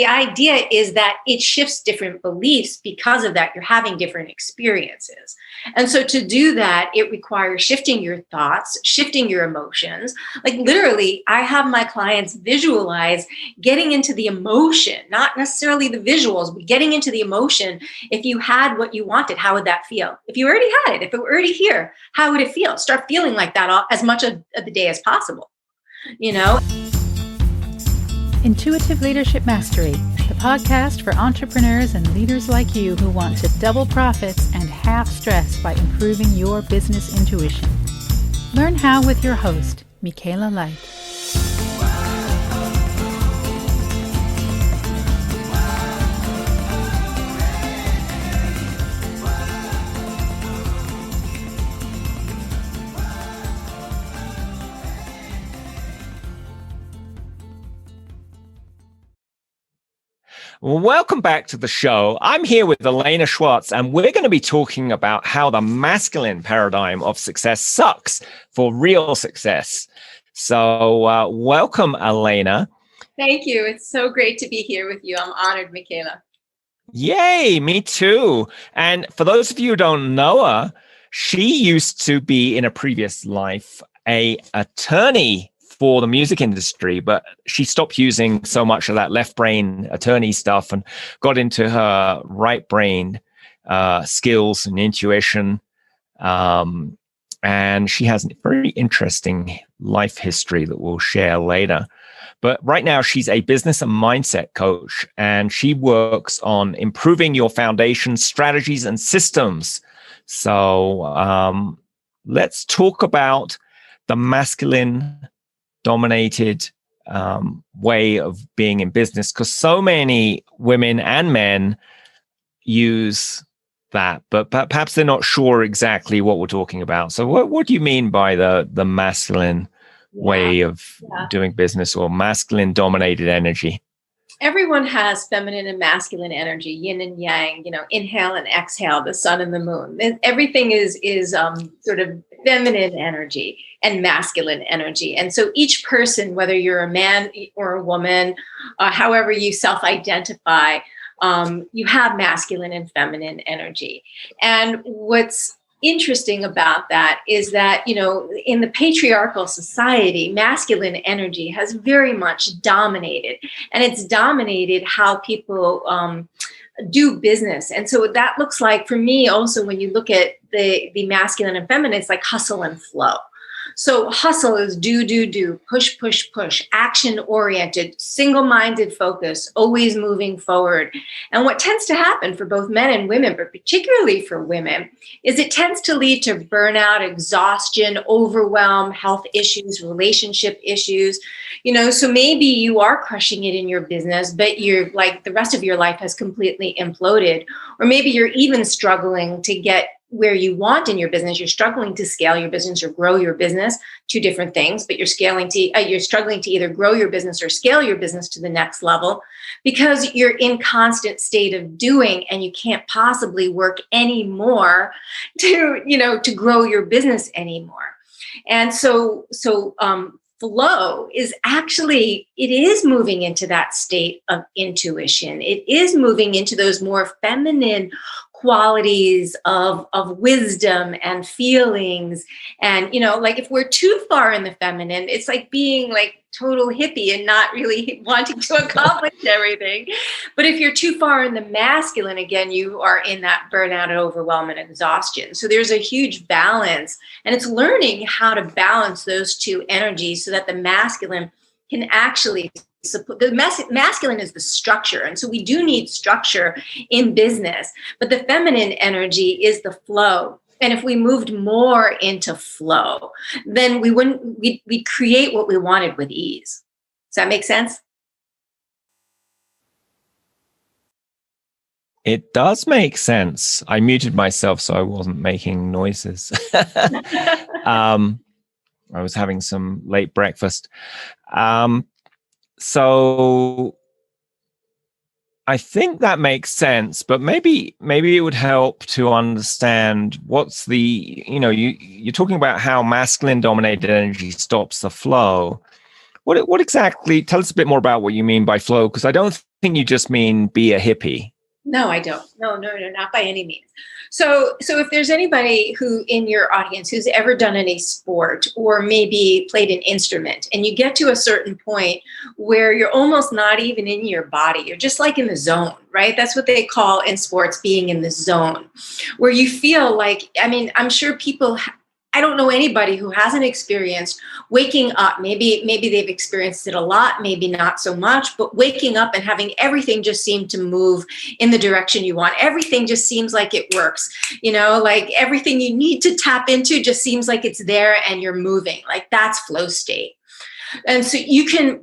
The idea is that it shifts different beliefs because of that. You're having different experiences. And so to do that, it requires shifting your thoughts, shifting your emotions. Like literally, I have my clients visualize getting into the emotion, not necessarily the visuals, but getting into the emotion. If you had what you wanted, how would that feel? If you already had it, if it were already here, how would it feel? Start feeling like that as much of the day as possible, you know? Intuitive Leadership Mastery, the podcast for entrepreneurs and leaders like you who want to double profits and half stress by improving your business intuition. Learn how with your host, Michaela Light. Welcome back to the show. I'm here with Alaina Schwartz, and we're going to be talking about how the masculine paradigm of success sucks for real success. So welcome, Alaina. Thank you. It's so great to be here with you. I'm honored, Michaela. Yay, me too. And for those of you who don't know her, she used to be in a previous life an attorney for the music industry, but she stopped using so much of that left brain attorney stuff and got into her right brain skills and intuition. And she has a very interesting life history that we'll share later. But right now, she's a business and mindset coach, and she works on improving your foundation strategies and systems. So let's talk about the masculine dominated way of being in business, because so many women and men use that, but perhaps they're not sure exactly what we're talking about. So what do you mean by the masculine way of doing business, or masculine dominated energy? Everyone has feminine and masculine energy, yin and yang, inhale and exhale, the sun and the moon. Everything is sort of feminine energy and masculine energy. And so each person, whether you're a man or a woman, however you self-identify, you have masculine and feminine energy. And what's interesting about that is that, in the patriarchal society, masculine energy has very much dominated, and it's dominated how people do business. And so what that looks like for me also, when you look at the masculine and feminine, it's like hustle and flow. So hustle is do, push, action-oriented, single-minded focus, always moving forward. And what tends to happen for both men and women, but particularly for women, is it tends to lead to burnout, exhaustion, overwhelm, health issues, relationship issues. So maybe you are crushing it in your business, but you're like the rest of your life has completely imploded. Or maybe you're even struggling to get where you want in your business. You're struggling to scale your business or grow your business, two different things, but you're struggling to either grow your business or scale your business to the next level because you're in constant state of doing, and you can't possibly work anymore to grow your business anymore. And so flow is actually, it is moving into that state of intuition. It is moving into those more feminine qualities of wisdom and feelings. And, like if we're too far in the feminine, it's like being like total hippie and not really wanting to accomplish everything. But if you're too far in the masculine, again, you are in that burnout and overwhelm and exhaustion. So there's a huge balance, and it's learning how to balance those two energies so that the masculine can actually support. The masculine is the structure. And so we do need structure in business, but the feminine energy is the flow. And if we moved more into flow, then we'd create what we wanted with ease. Does that make sense? It does make sense. I muted myself so I wasn't making noises. I was having some late breakfast. So I think that makes sense, but maybe it would help to understand what's you're talking about how masculine dominated energy stops the flow. What exactly? Tell us a bit more about what you mean by flow, because I don't think you just mean be a hippie. No, I don't. No, not by any means. So if there's anybody who in your audience who's ever done any sport or maybe played an instrument, and you get to a certain point where you're almost not even in your body, you're just like in the zone, right? That's what they call in sports being in the zone, where you feel like, I mean, I'm sure people, I don't know anybody who hasn't experienced waking up. Maybe they've experienced it a lot, maybe not so much, but waking up and having everything just seem to move in the direction you want. Everything just seems like it works, like everything you need to tap into just seems like it's there and you're moving. Like that's flow state. And so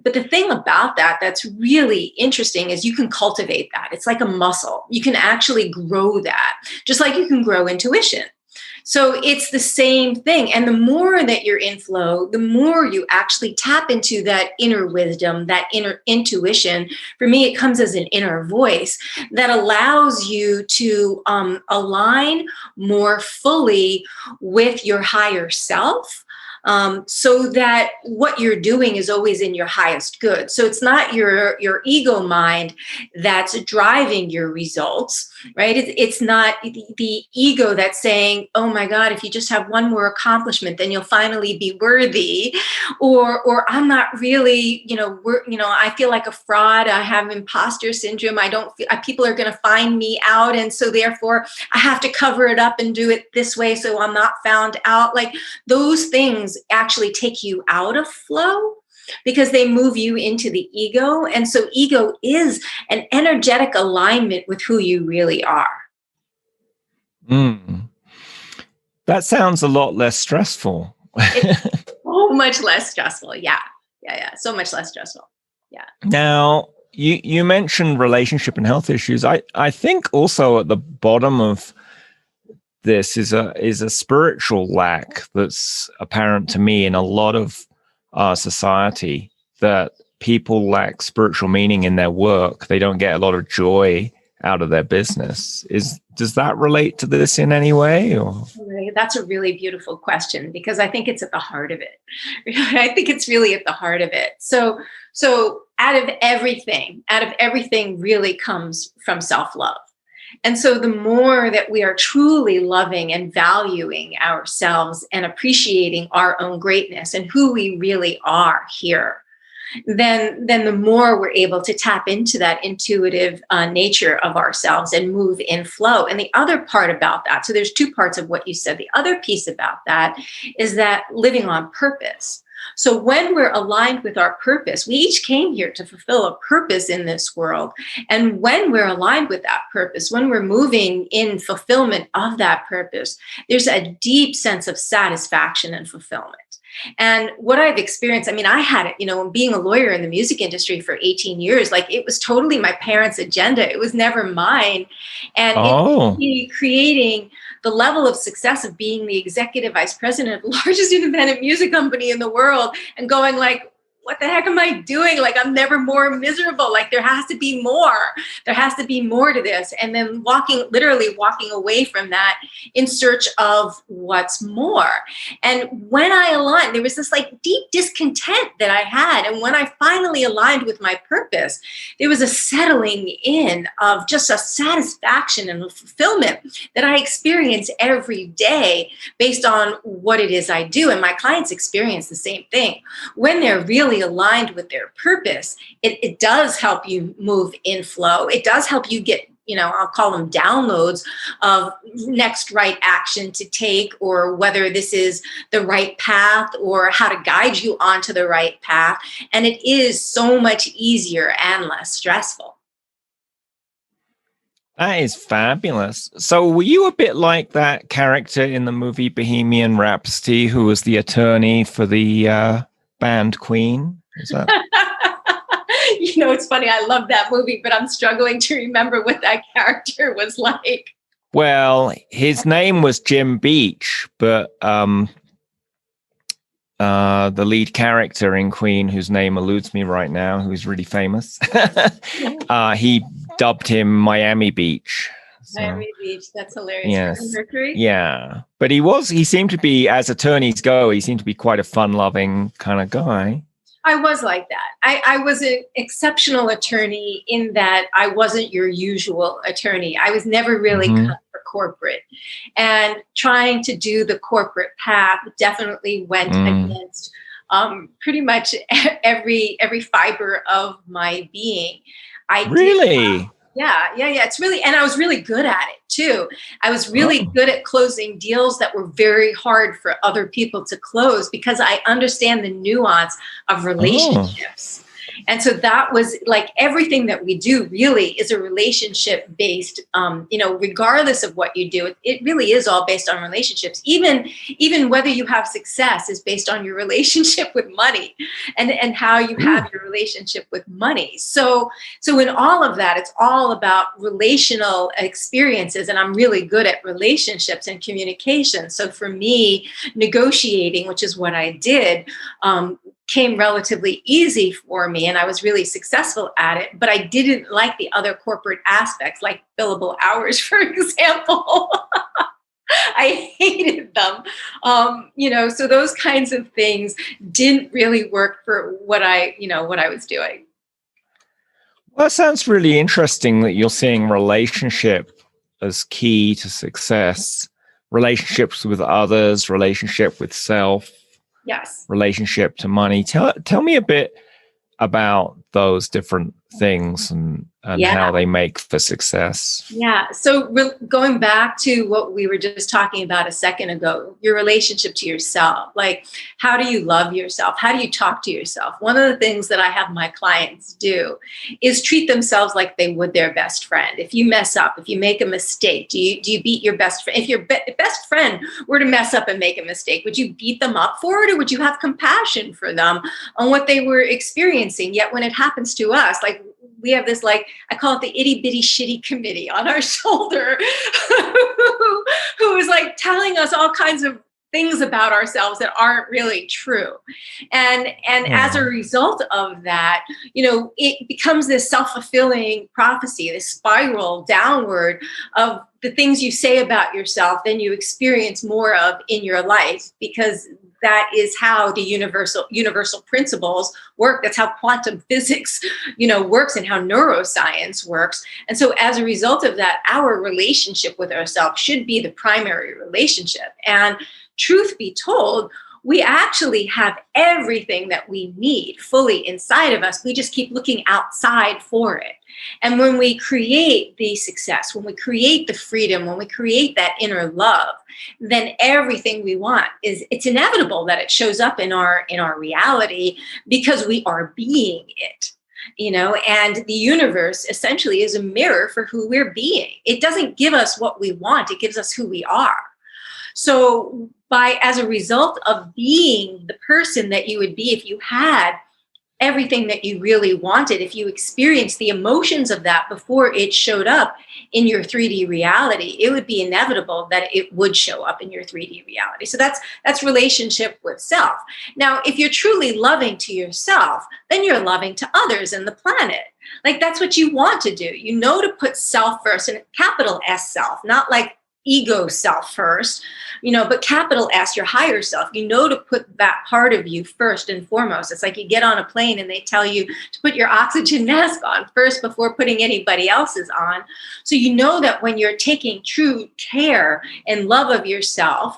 but the thing about that's really interesting is you can cultivate that. It's like a muscle. You can actually grow that, just like you can grow intuition. So it's the same thing. And the more that you're in flow, the more you actually tap into that inner wisdom, that inner intuition. For me, it comes as an inner voice that allows you to align more fully with your higher self. So that what you're doing is always in your highest good. So it's not your ego mind that's driving your results, right? It's not the ego that's saying, oh my God, if you just have one more accomplishment, then you'll finally be worthy. Or I'm not really, I feel like a fraud. I have imposter syndrome. I don't feel, people are going to find me out. And so therefore I have to cover it up and do it this way so I'm not found out. Like those things actually take you out of flow because they move you into the ego. And so ego is an energetic alignment with who you really are. That sounds a lot less stressful. It's so much less stressful. Yeah. So much less stressful. Yeah. Now, you mentioned relationship and health issues. I think also at the bottom of this is a spiritual lack that's apparent to me in a lot of our society, that people lack spiritual meaning in their work. They don't get a lot of joy out of their business. Does that relate to this in any way? Or? That's a really beautiful question because I think it's at the heart of it. I think it's really at the heart of it. So out of everything really comes from self-love. And so the more that we are truly loving and valuing ourselves and appreciating our own greatness and who we really are here, then the more we're able to tap into that intuitive nature of ourselves and move in flow. And the other part about that, so there's two parts of what you said. The other piece about that is that living on purpose. So when we're aligned with our purpose, we each came here to fulfill a purpose in this world. And when we're aligned with that purpose, when we're moving in fulfillment of that purpose, there's a deep sense of satisfaction and fulfillment. And what I've experienced, I mean, I had it, being a lawyer in the music industry for 18 years, like it was totally my parents' agenda. It was never mine. And creating the level of success of being the executive vice president of the largest independent music company in the world and going like, what the heck am I doing? Like, I'm never more miserable. Like, there has to be more. There has to be more to this. And then literally walking away from that in search of what's more. And when I aligned, there was this like deep discontent that I had. And when I finally aligned with my purpose, there was a settling in of just a satisfaction and a fulfillment that I experience every day based on what it is I do. And my clients experience the same thing. When they're really aligned with their purpose, it does help you move in flow. It does help you get, I'll call them downloads of next right action to take, or whether this is the right path or how to guide you onto the right path. And it is so much easier and less stressful. That is fabulous. So were you a bit like that character in the movie Bohemian Rhapsody who was the attorney for the band Queen? Is that? It's funny. I love that movie, but I'm struggling to remember what that character was like. Well, his name was Jim Beach, but the lead character in Queen, whose name eludes me right now, who's really famous, he dubbed him Miami Beach. So, Miami Beach, that's hilarious. Yes. Mercury? Yeah. But he seemed to be, as attorneys go, he seemed to be quite a fun-loving kind of guy. I was like that. I was an exceptional attorney in that I wasn't your usual attorney. I was never really cut for corporate. And trying to do the corporate path definitely went against pretty much every fiber of my being. Really? Yeah. It's really, and I was really good at it too. I was really good at closing deals that were very hard for other people to close because I understand the nuance of relationships. And so that was like everything that we do really is a relationship based, regardless of what you do, it really is all based on relationships. Even whether you have success is based on your relationship with money and how you have your relationship with money. So in all of that, it's all about relational experiences. And I'm really good at relationships and communication. So for me, negotiating, which is what I did, came relatively easy for me, and I was really successful at it, but I didn't like the other corporate aspects, like billable hours, for example. I hated them. So those kinds of things didn't really work for what I was doing. Well, it sounds really interesting that you're seeing relationship as key to success, relationships with others, relationship with self. Yes. Relationship to money. Tell me a bit about those different things and how they make for success. Yeah. So going back to what we were just talking about a second ago, your relationship to yourself, like how do you love yourself? How do you talk to yourself? One of the things that I have my clients do is treat themselves like they would their best friend. If you mess up, if you make a mistake, do you beat your best friend? If your best friend were to mess up and make a mistake, would you beat them up for it, or would you have compassion for them on what they were experiencing? Yet when it happens to us, like we have this, like, I call it the itty bitty shitty committee on our shoulder who is like telling us all kinds of things about ourselves that aren't really true. And as a result of that, it becomes this self-fulfilling prophecy, this spiral downward of the things you say about yourself, then you experience more of in your life, because that is how the universal principles work. That's how quantum physics, works, and how neuroscience works. And so as a result of that, our relationship with ourselves should be the primary relationship. And truth be told, we actually have everything that we need fully inside of us. We just keep looking outside for it. And when we create the success, when we create the freedom, when we create that inner love, then everything we want it's inevitable that it shows up in our reality, because we are being it. And the universe essentially is a mirror for who we're being. It doesn't give us what we want, it gives us who we are. So as a result of being the person that you would be if you had everything that you really wanted, if you experienced the emotions of that before it showed up in your 3D reality, it would be inevitable that it would show up in your 3D reality. So that's relationship with self. Now, if you're truly loving to yourself, then you're loving to others and the planet. Like, that's what you want to do. To put self first, and capital S self, not like ego self first, but capital S, your higher self, to put that part of you first and foremost. It's like you get on a plane and they tell you to put your oxygen mask on first before putting anybody else's on. So that when you're taking true care and love of yourself,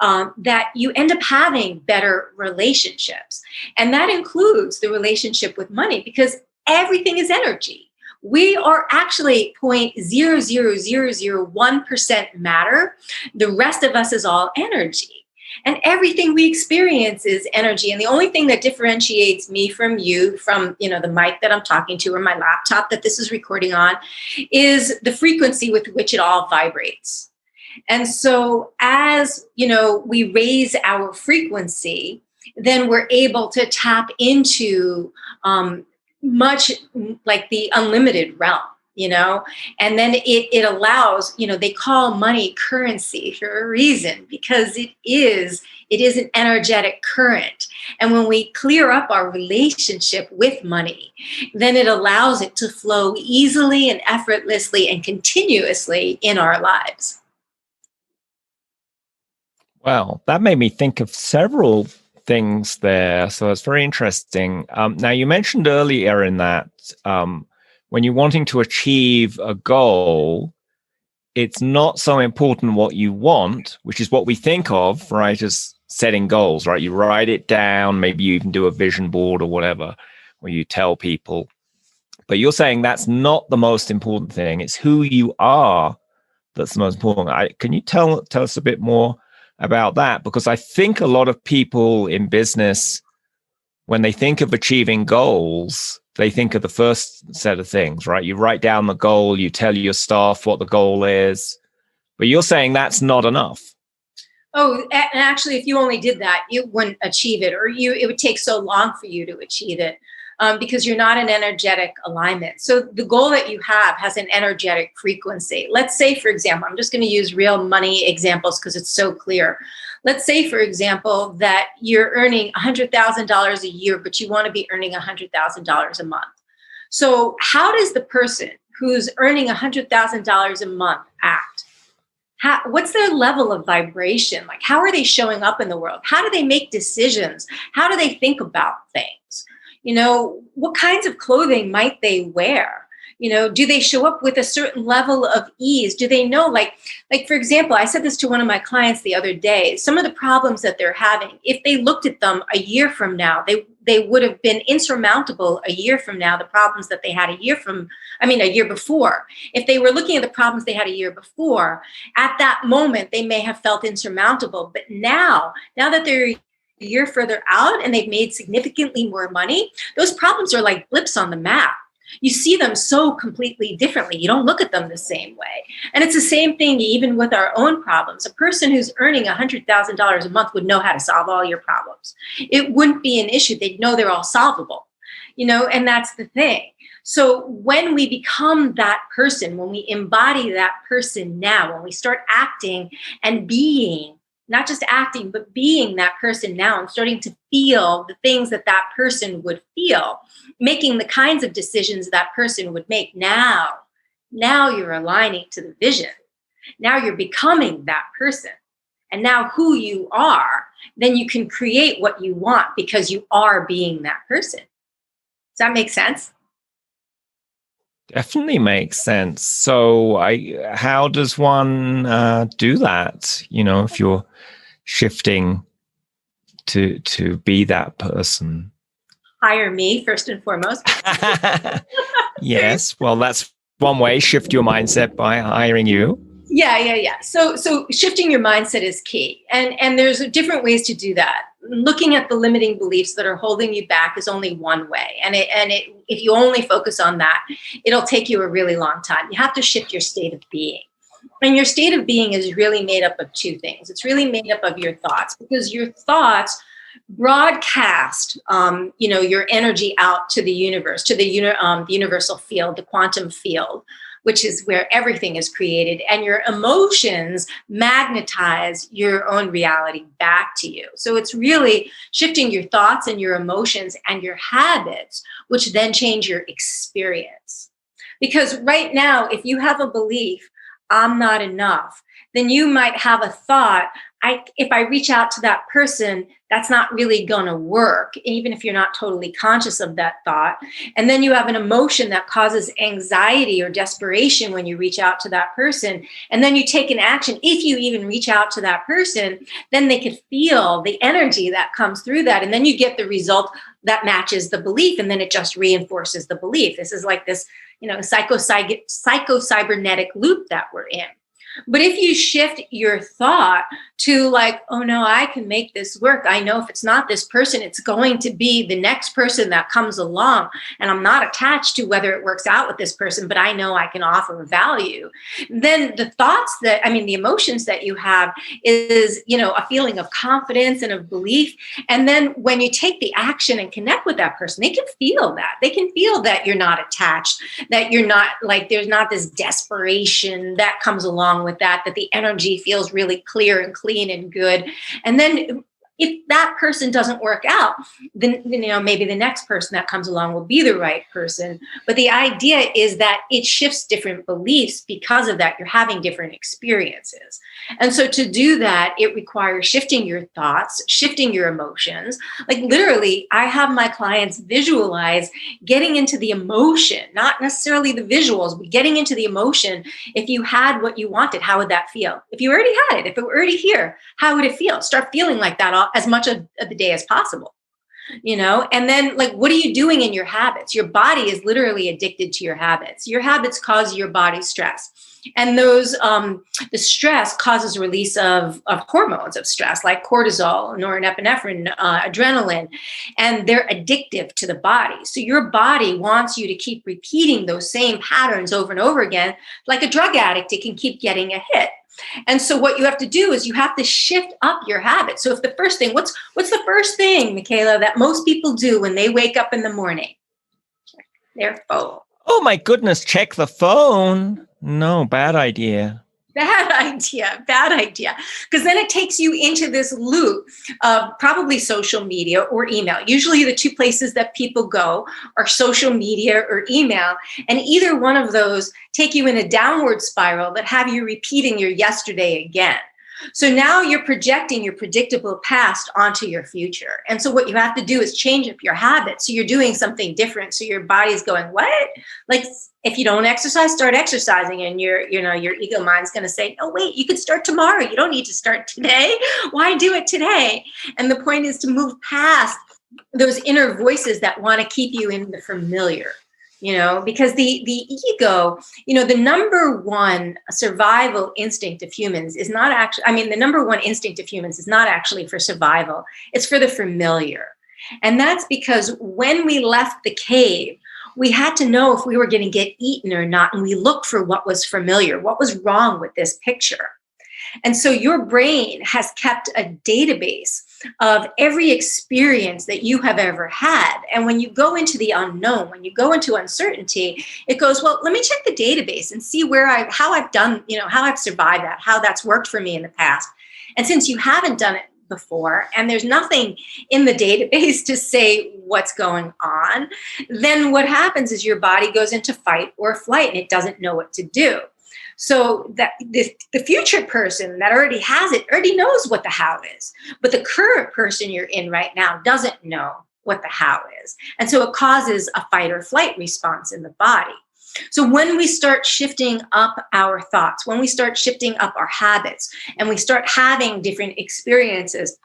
that you end up having better relationships. And that includes the relationship with money, because everything is energy. We are actually 0.00001% matter. The rest of us is all energy. And everything we experience is energy. And the only thing that differentiates me from you, from the mic that I'm talking to, or my laptop that this is recording on, is the frequency with which it all vibrates. And so as we raise our frequency, then we're able to tap into much like the unlimited realm, and then it allows, they call money currency for a reason, because it is an energetic current. And when we clear up our relationship with money, then it allows it to flow easily and effortlessly and continuously in our lives. Wow, that made me think of several things there. So it's very interesting. Now, you mentioned earlier in that when you're wanting to achieve a goal, it's not so important what you want, which is what we think of, right, as setting goals, right? You write it down, maybe you even do a vision board or whatever, where you tell people. But you're saying that's not the most important thing. It's who you are that's the most important. Can you tell us a bit more about that? Because I think a lot of people in business, when they think of achieving goals, they think of the first set of things, right? You write down the goal, you tell your staff what the goal is, but you're saying that's not enough. Oh, and actually, if you only did that, you wouldn't achieve it, or it would take so long for you to achieve it. Because you're not in energetic alignment. So the goal that you have has an energetic frequency. Let's say, for example, I'm just going to use real money examples because it's so clear. Let's say, for example, that you're earning $100,000 a year, but you want to be earning $100,000 a month. So how does the person who's earning $100,000 a month act? What's their level of vibration? Like, how are they showing up in the world? How do they make decisions? How do they think about things? You know, what kinds of clothing might they wear? You know, do they show up with a certain level of ease? Do they know, like for example, I said this to one of my clients the other day, some of the problems that they're having, if they looked at them a year from now, they would have been insurmountable a year from now, the problems that they had a year before. If they were looking at the problems they had a year before, at that moment, they may have felt insurmountable. But now that they're a year further out and they've made significantly more money, those problems are like blips on the map. You see them so completely differently. You don't look at them the same way. And it's the same thing even with our own problems. A person who's earning $100,000 a month would know how to solve all your problems. It wouldn't be an issue. They'd know they're all solvable, you know, and that's the thing. So when we become that person, when we embody that person now, when we start acting and being, not just acting, but being that person now and starting to feel the things that that person would feel, making the kinds of decisions that person would make now you're aligning to the vision. Now you're becoming that person. And now who you are, then you can create what you want because you are being that person. Does that make sense? Definitely makes sense. So how does one do that? You know, if you're shifting to be that person? Hire me first and foremost. Yes. Well, that's one way. Shift your mindset by hiring you. Yeah. So shifting your mindset is key. And there's different ways to do that. Looking at the limiting beliefs that are holding you back is only one way. And if you only focus on that, it'll take you a really long time. You have to shift your state of being. And your state of being is really made up of two things. It's really made up of your thoughts, because your thoughts broadcast, your energy out to the universe, to the universal field, the quantum field, which is where everything is created. And your emotions magnetize your own reality back to you. So it's really shifting your thoughts and your emotions and your habits, which then change your experience. Because right now, if you have a belief, I'm not enough, then you might have a thought, if I reach out to that person, that's not really going to work, even if you're not totally conscious of that thought. And then you have an emotion that causes anxiety or desperation when you reach out to that person. And then you take an action. If you even reach out to that person, then they could feel the energy that comes through that. And then you get the result that matches the belief. And then it just reinforces the belief. This is like this, psycho-cybernetic loop that we're in. But if you shift your thought to like, oh no, I can make this work. I know if it's not this person, it's going to be the next person that comes along. And I'm not attached to whether it works out with this person, but I know I can offer value. Then the the emotions that you have is, a feeling of confidence and of belief. And then when you take the action and connect with that person, they can feel that. They can feel that you're not attached, that you're not like, there's not this desperation that comes along with that the energy feels really clear and clean and good. And then If that person doesn't work out, then maybe the next person that comes along will be the right person. But the idea is that it shifts different beliefs. Because of that, you're having different experiences. And so to do that, it requires shifting your thoughts, shifting your emotions. Like literally, I have my clients visualize getting into the emotion, not necessarily the visuals, but getting into the emotion. If you had what you wanted, how would that feel? If you already had it, if it were already here, how would it feel? Start feeling like that as much of the day as possible, and then like, what are you doing in your habits? Your body is literally addicted to your habits. Your habits cause your body stress. And those, the stress causes release of hormones of stress, like cortisol, norepinephrine, adrenaline, and they're addictive to the body. So your body wants you to keep repeating those same patterns over and over again. Like a drug addict, it can keep getting a hit. And so what you have to do is you have to shift up your habits. So if the first thing, what's the first thing, Michaela, that most people do when they wake up in the morning? Check their phone. Oh my goodness, check the phone. No, bad idea. Bad idea. Because then it takes you into this loop of probably social media or email. Usually the two places that people go are social media or email. And either one of those take you in a downward spiral that have you repeating your yesterday again. So now you're projecting your predictable past onto your future. And so what you have to do is change up your habits. So you're doing something different. So your body's going, what? Like if you don't exercise, start exercising. And your ego mind's going to say, oh, wait, you could start tomorrow. You don't need to start today. Why do it today? And the point is to move past those inner voices that want to keep you in the familiar. Because the ego, the number one survival instinct of humans is not actually, the number one instinct of humans is not actually for survival. It's for the familiar. And that's because when we left the cave, we had to know if we were going to get eaten or not. And we looked for what was familiar, what was wrong with this picture. And so your brain has kept a database of every experience that you have ever had. And when you go into the unknown, when you go into uncertainty, it goes, well, let me check the database and see how I've done, how I've survived that, how that's worked for me in the past. And since you haven't done it before, and there's nothing in the database to say what's going on, then what happens is your body goes into fight or flight and it doesn't know what to do. So that the future person that already has it already knows what the how is, but the current person you're in right now doesn't know what the how is. And so it causes a fight or flight response in the body. So when we start shifting up our thoughts, when we start shifting up our habits, and we start having different experiences,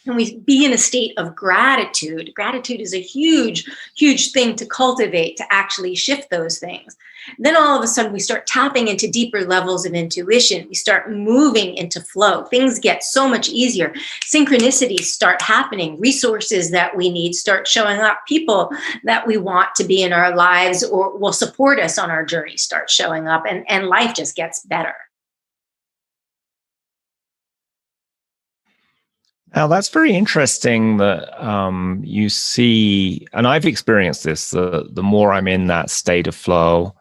and we be in a state of gratitude. Gratitude is a huge, huge thing to cultivate, to actually shift those things. Then all of a sudden we start tapping into deeper levels of intuition. We start moving into flow. Things get so much easier. Synchronicities start happening. Resources that we need start showing up. People that we want to be in our lives or will support us on our journey start showing up, and life just gets better. Now, that's very interesting that you see, and I've experienced this, the more I'm in that state of flow,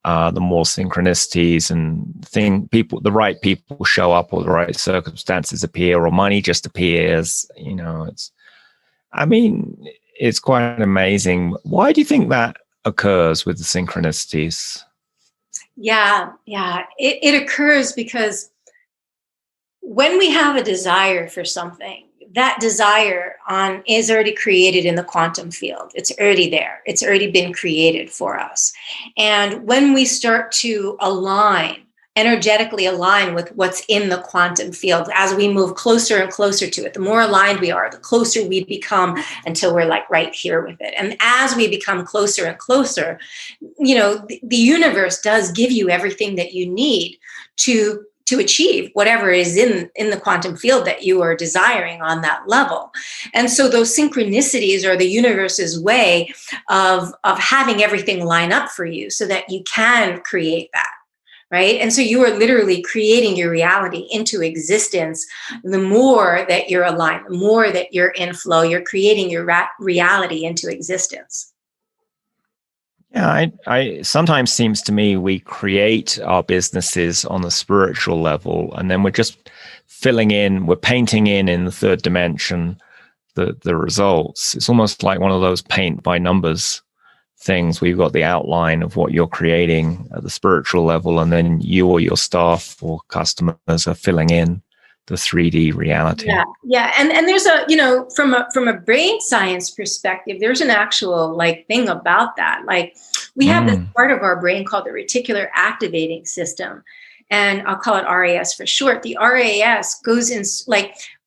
the more synchronicities and the right people show up, or the right circumstances appear, or money just appears. It's quite amazing. Why do you think that occurs with the synchronicities? Yeah. It occurs because when we have a desire for something, that desire is already created in the quantum field. It's already there. It's already been created for us. And when we start to energetically align with what's in the quantum field, as we move closer and closer to it, the more aligned we are, the closer we become until we're like right here with it. And as we become closer and closer, the universe does give you everything that you need to achieve whatever is in the quantum field that you are desiring on that level. And so those synchronicities are the universe's way of having everything line up for you so that you can create that, right? And so you are literally creating your reality into existence. The more that you're aligned, the more that you're in flow, you're creating your reality into existence. Yeah, I sometimes seems to me we create our businesses on the spiritual level, and then we're just filling in, we're painting in the third dimension, the results. It's almost like one of those paint by numbers things where you've got the outline of what you're creating at the spiritual level, and then you or your staff or customers are filling in the 3D reality. Yeah. And there's a, from a brain science perspective, there's an actual thing about that. Like we have this part of our brain called the reticular activating system, and I'll call it RAS for short. The RAS goes in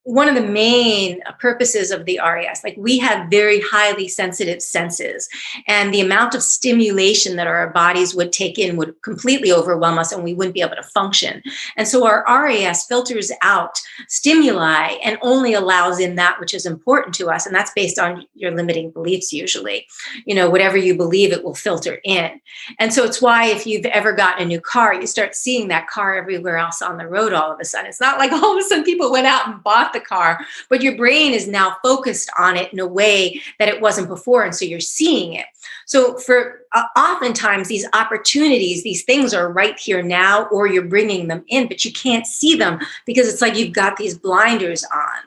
one of the main purposes of the RAS, we have very highly sensitive senses, and the amount of stimulation that our bodies would take in would completely overwhelm us and we wouldn't be able to function. And so our RAS filters out stimuli and only allows in that which is important to us. And that's based on your limiting beliefs usually. Whatever you believe, it will filter in. And so it's why if you've ever gotten a new car, you start seeing that car everywhere else on the road all of a sudden. It's not like all of a sudden people went out and bought the car, but your brain is now focused on it in a way that it wasn't before. And so you're seeing it. So for oftentimes these opportunities, these things are right here now, or you're bringing them in, but you can't see them because it's like you've got these blinders on.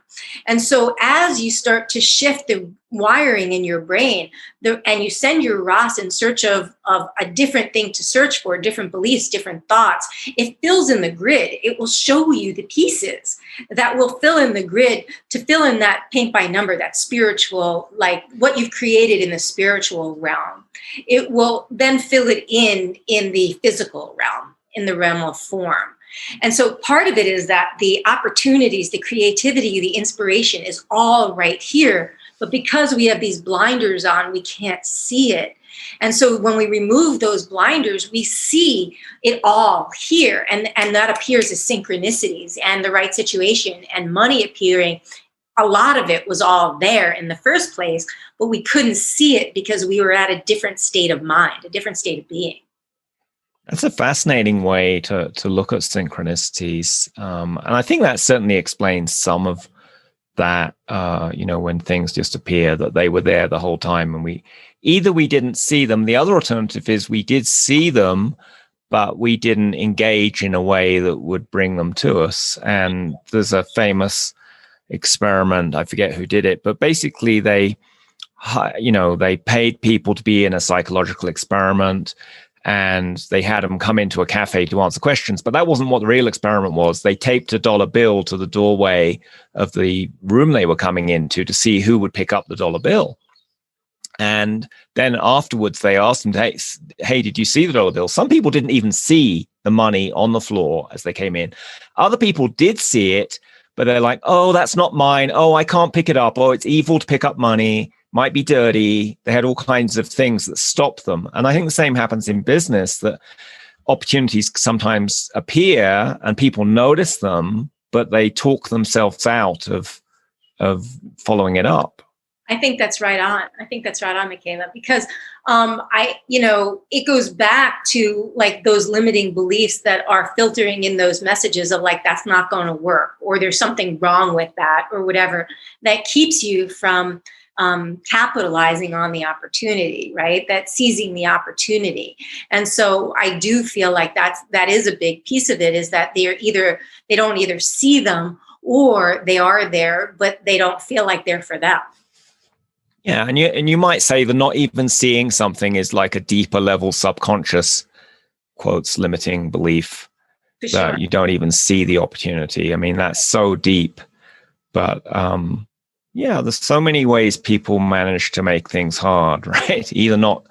And so as you start to shift the wiring in your brain and you send your RAS in search of a different thing to search for, different beliefs, different thoughts, it fills in the grid. It will show you the pieces that will fill in the grid to fill in that paint by number, that spiritual, what you've created in the spiritual realm. It will then fill it in the physical realm, in the realm of form. And so part of it is that the opportunities, the creativity, the inspiration is all right here. But because we have these blinders on, we can't see it. And so when we remove those blinders, we see it all here. And that appears as synchronicities and the right situation and money appearing. A lot of it was all there in the first place, but we couldn't see it because we were at a different state of mind, a different state of being. That's a fascinating way to look at synchronicities. And I think that certainly explains some of that, when things just appear, that they were there the whole time and we didn't see them. The other alternative is we did see them, but we didn't engage in a way that would bring them to us. And there's a famous experiment, I forget who did it, but basically they paid people to be in a psychological experiment, and they had them come into a cafe to answer questions. But that wasn't what the real experiment was. They taped a dollar bill to the doorway of the room they were coming into to see who would pick up the dollar bill. And then afterwards, they asked them, hey, did you see the dollar bill? Some people didn't even see the money on the floor as they came in. Other people did see it, but they're like, oh, that's not mine. Oh, I can't pick it up. Oh, it's evil to pick up money. Might be dirty. They had all kinds of things that stop them. And I think the same happens in business, that opportunities sometimes appear and people notice them, but they talk themselves out of following it up. I think that's right on. Michaela, because it goes back to those limiting beliefs that are filtering in those messages of that's not going to work, or there's something wrong with that, or whatever, that keeps you from capitalizing on the opportunity, right? That's seizing the opportunity. And so I do feel like that is a big piece of it, is that they don't either see them, or they are there, but they don't feel like they're for them. Yeah, and you might say that not even seeing something is like a deeper level subconscious, quotes, limiting belief, For that sure. you don't even see the opportunity. I mean, that's so deep. But there's so many ways people manage to make things hard, right? Either not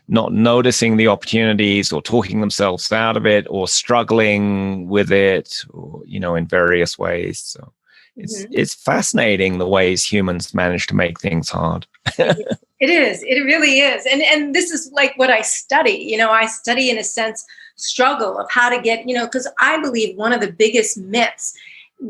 noticing the opportunities, or talking themselves out of it, or struggling with it, or, in various ways. So it's fascinating the ways humans manage to make things hard. It is. It really is. And this is what I study. I study, in a sense, struggle of how to get, because I believe one of the biggest myths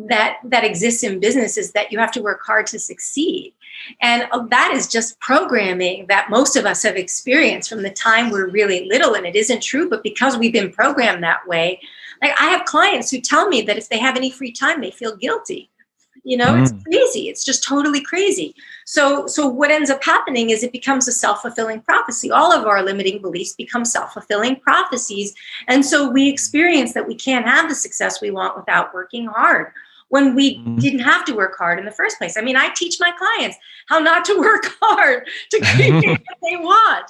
that exists in business is that you have to work hard to succeed. And that is just programming that most of us have experienced from the time we're really little. And it isn't true, but because we've been programmed that way, I have clients who tell me that if they have any free time, they feel guilty. It's crazy. It's just totally crazy. So what ends up happening is it becomes a self-fulfilling prophecy. All of our limiting beliefs become self-fulfilling prophecies. And so we experience that we can't have the success we want without working hard. when we didn't have to work hard in the first place. I mean, I teach my clients how not to work hard to create what they want.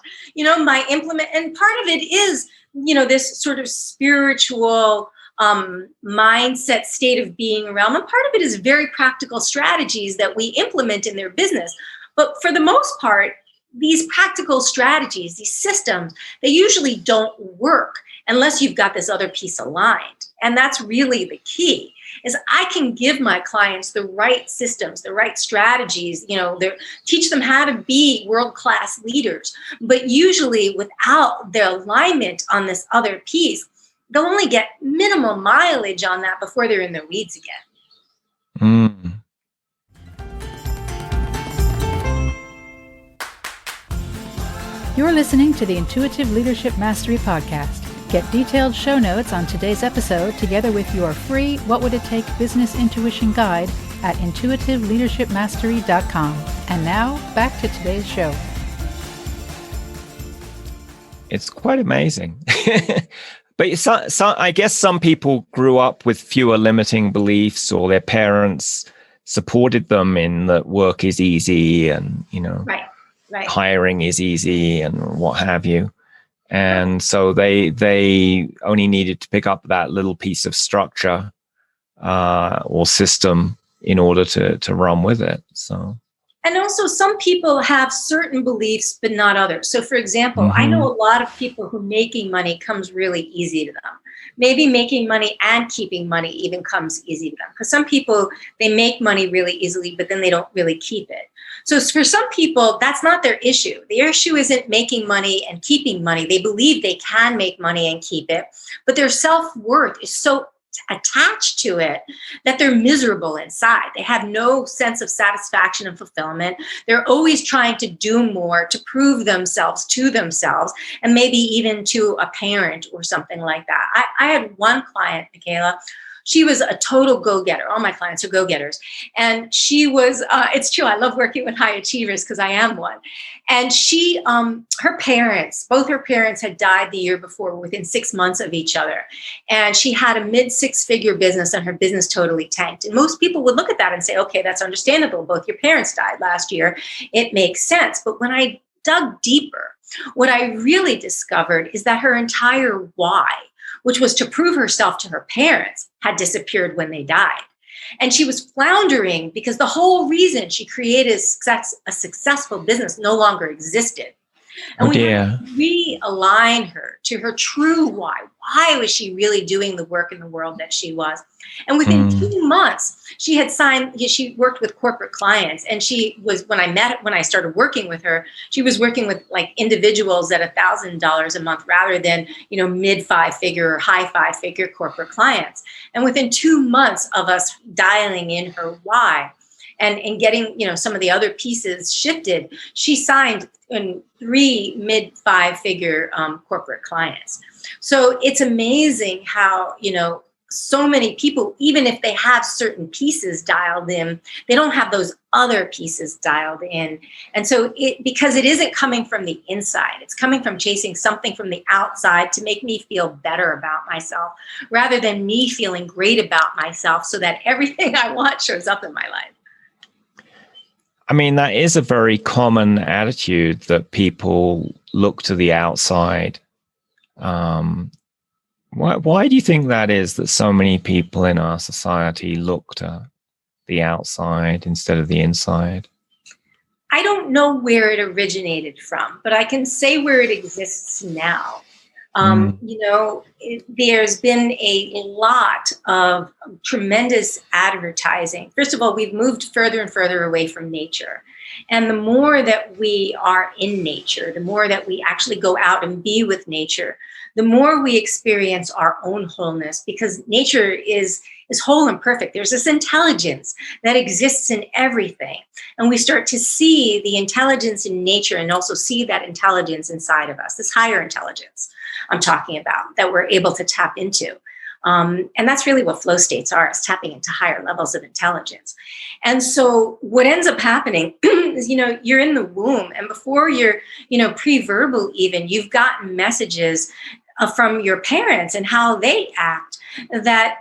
My implement, and part of it is, this sort of spiritual mindset, state of being realm. And part of it is very practical strategies that we implement in their business. But for the most part, these practical strategies, these systems, they usually don't work unless you've got this other piece aligned. And that's really the key, is I can give my clients the right systems, the right strategies, teach them how to be world-class leaders. But usually without the alignment on this other piece, they'll only get minimal mileage on that before they're in their weeds again. You're listening to the Intuitive Leadership Mastery Podcast. Get detailed show notes on today's episode together with your free What Would It Take Business Intuition Guide at intuitiveleadershipmastery.com. And now, back to today's show. It's quite amazing. But I guess some people grew up with fewer limiting beliefs, or their parents supported them in that work is easy and, Right. hiring is easy and what have you. And so they only needed to pick up that little piece of structure or system in order to run with it. So. And also some people have certain beliefs, but not others. So for example, I know a lot of people who making money comes really easy to them. Maybe making money and keeping money even comes easy to them. Because some people, they make money really easily, but then they don't really keep it. So for some people, that's not their issue. Their issue isn't making money and keeping money. They believe they can make money and keep it, but their self-worth is so attached to it that they're miserable inside. They have no sense of satisfaction and fulfillment. They're always trying to do more to prove themselves to themselves, and maybe even to a parent or something like that. I had one client, Michaela. She was a total go-getter. All my clients are go-getters. And she was, it's true, I love working with high achievers because I am one. And she, both her parents had died the year before within 6 months of each other. And she had a mid-six-figure business and her business totally tanked. And most people would look at that and say, okay, that's understandable. Both your parents died last year. It makes sense. But when I dug deeper, what I really discovered is that her entire why, which was to prove herself to her parents, had disappeared when they died. And she was floundering because the whole reason she created a successful business no longer existed. And we had to realign her to her true why. Why was she really doing the work in the world that she was? And within 2 months, she worked with corporate clients. And she was, when I started working with her, she was working with like individuals at $1,000 a month rather than, mid 5-figure or high 5-figure corporate clients. And within 2 months of us dialing in her why, and getting, some of the other pieces shifted, she signed in 3 mid 5-figure corporate clients. So it's amazing how, so many people, even if they have certain pieces dialed in, they don't have those other pieces dialed in. And so because it isn't coming from the inside, it's coming from chasing something from the outside to make me feel better about myself, rather than me feeling great about myself so that everything I want shows up in my life. I mean, that is a very common attitude, that people look to the outside. Why do you think that is, that so many people in our society look to the outside instead of the inside? I don't know where it originated from, but I can say where it exists now. There's been a lot of tremendous advertising. First of all, we've moved further and further away from nature. And the more that we are in nature, the more that we actually go out and be with nature, the more we experience our own wholeness, because nature is whole and perfect. There's this intelligence that exists in everything. And we start to see the intelligence in nature and also see that intelligence inside of us, this higher intelligence I'm talking about, that we're able to tap into. And that's really what flow states are, is tapping into higher levels of intelligence. And so what ends up happening is, you're in the womb, and before you're, pre-verbal even, you've gotten messages from your parents and how they act that,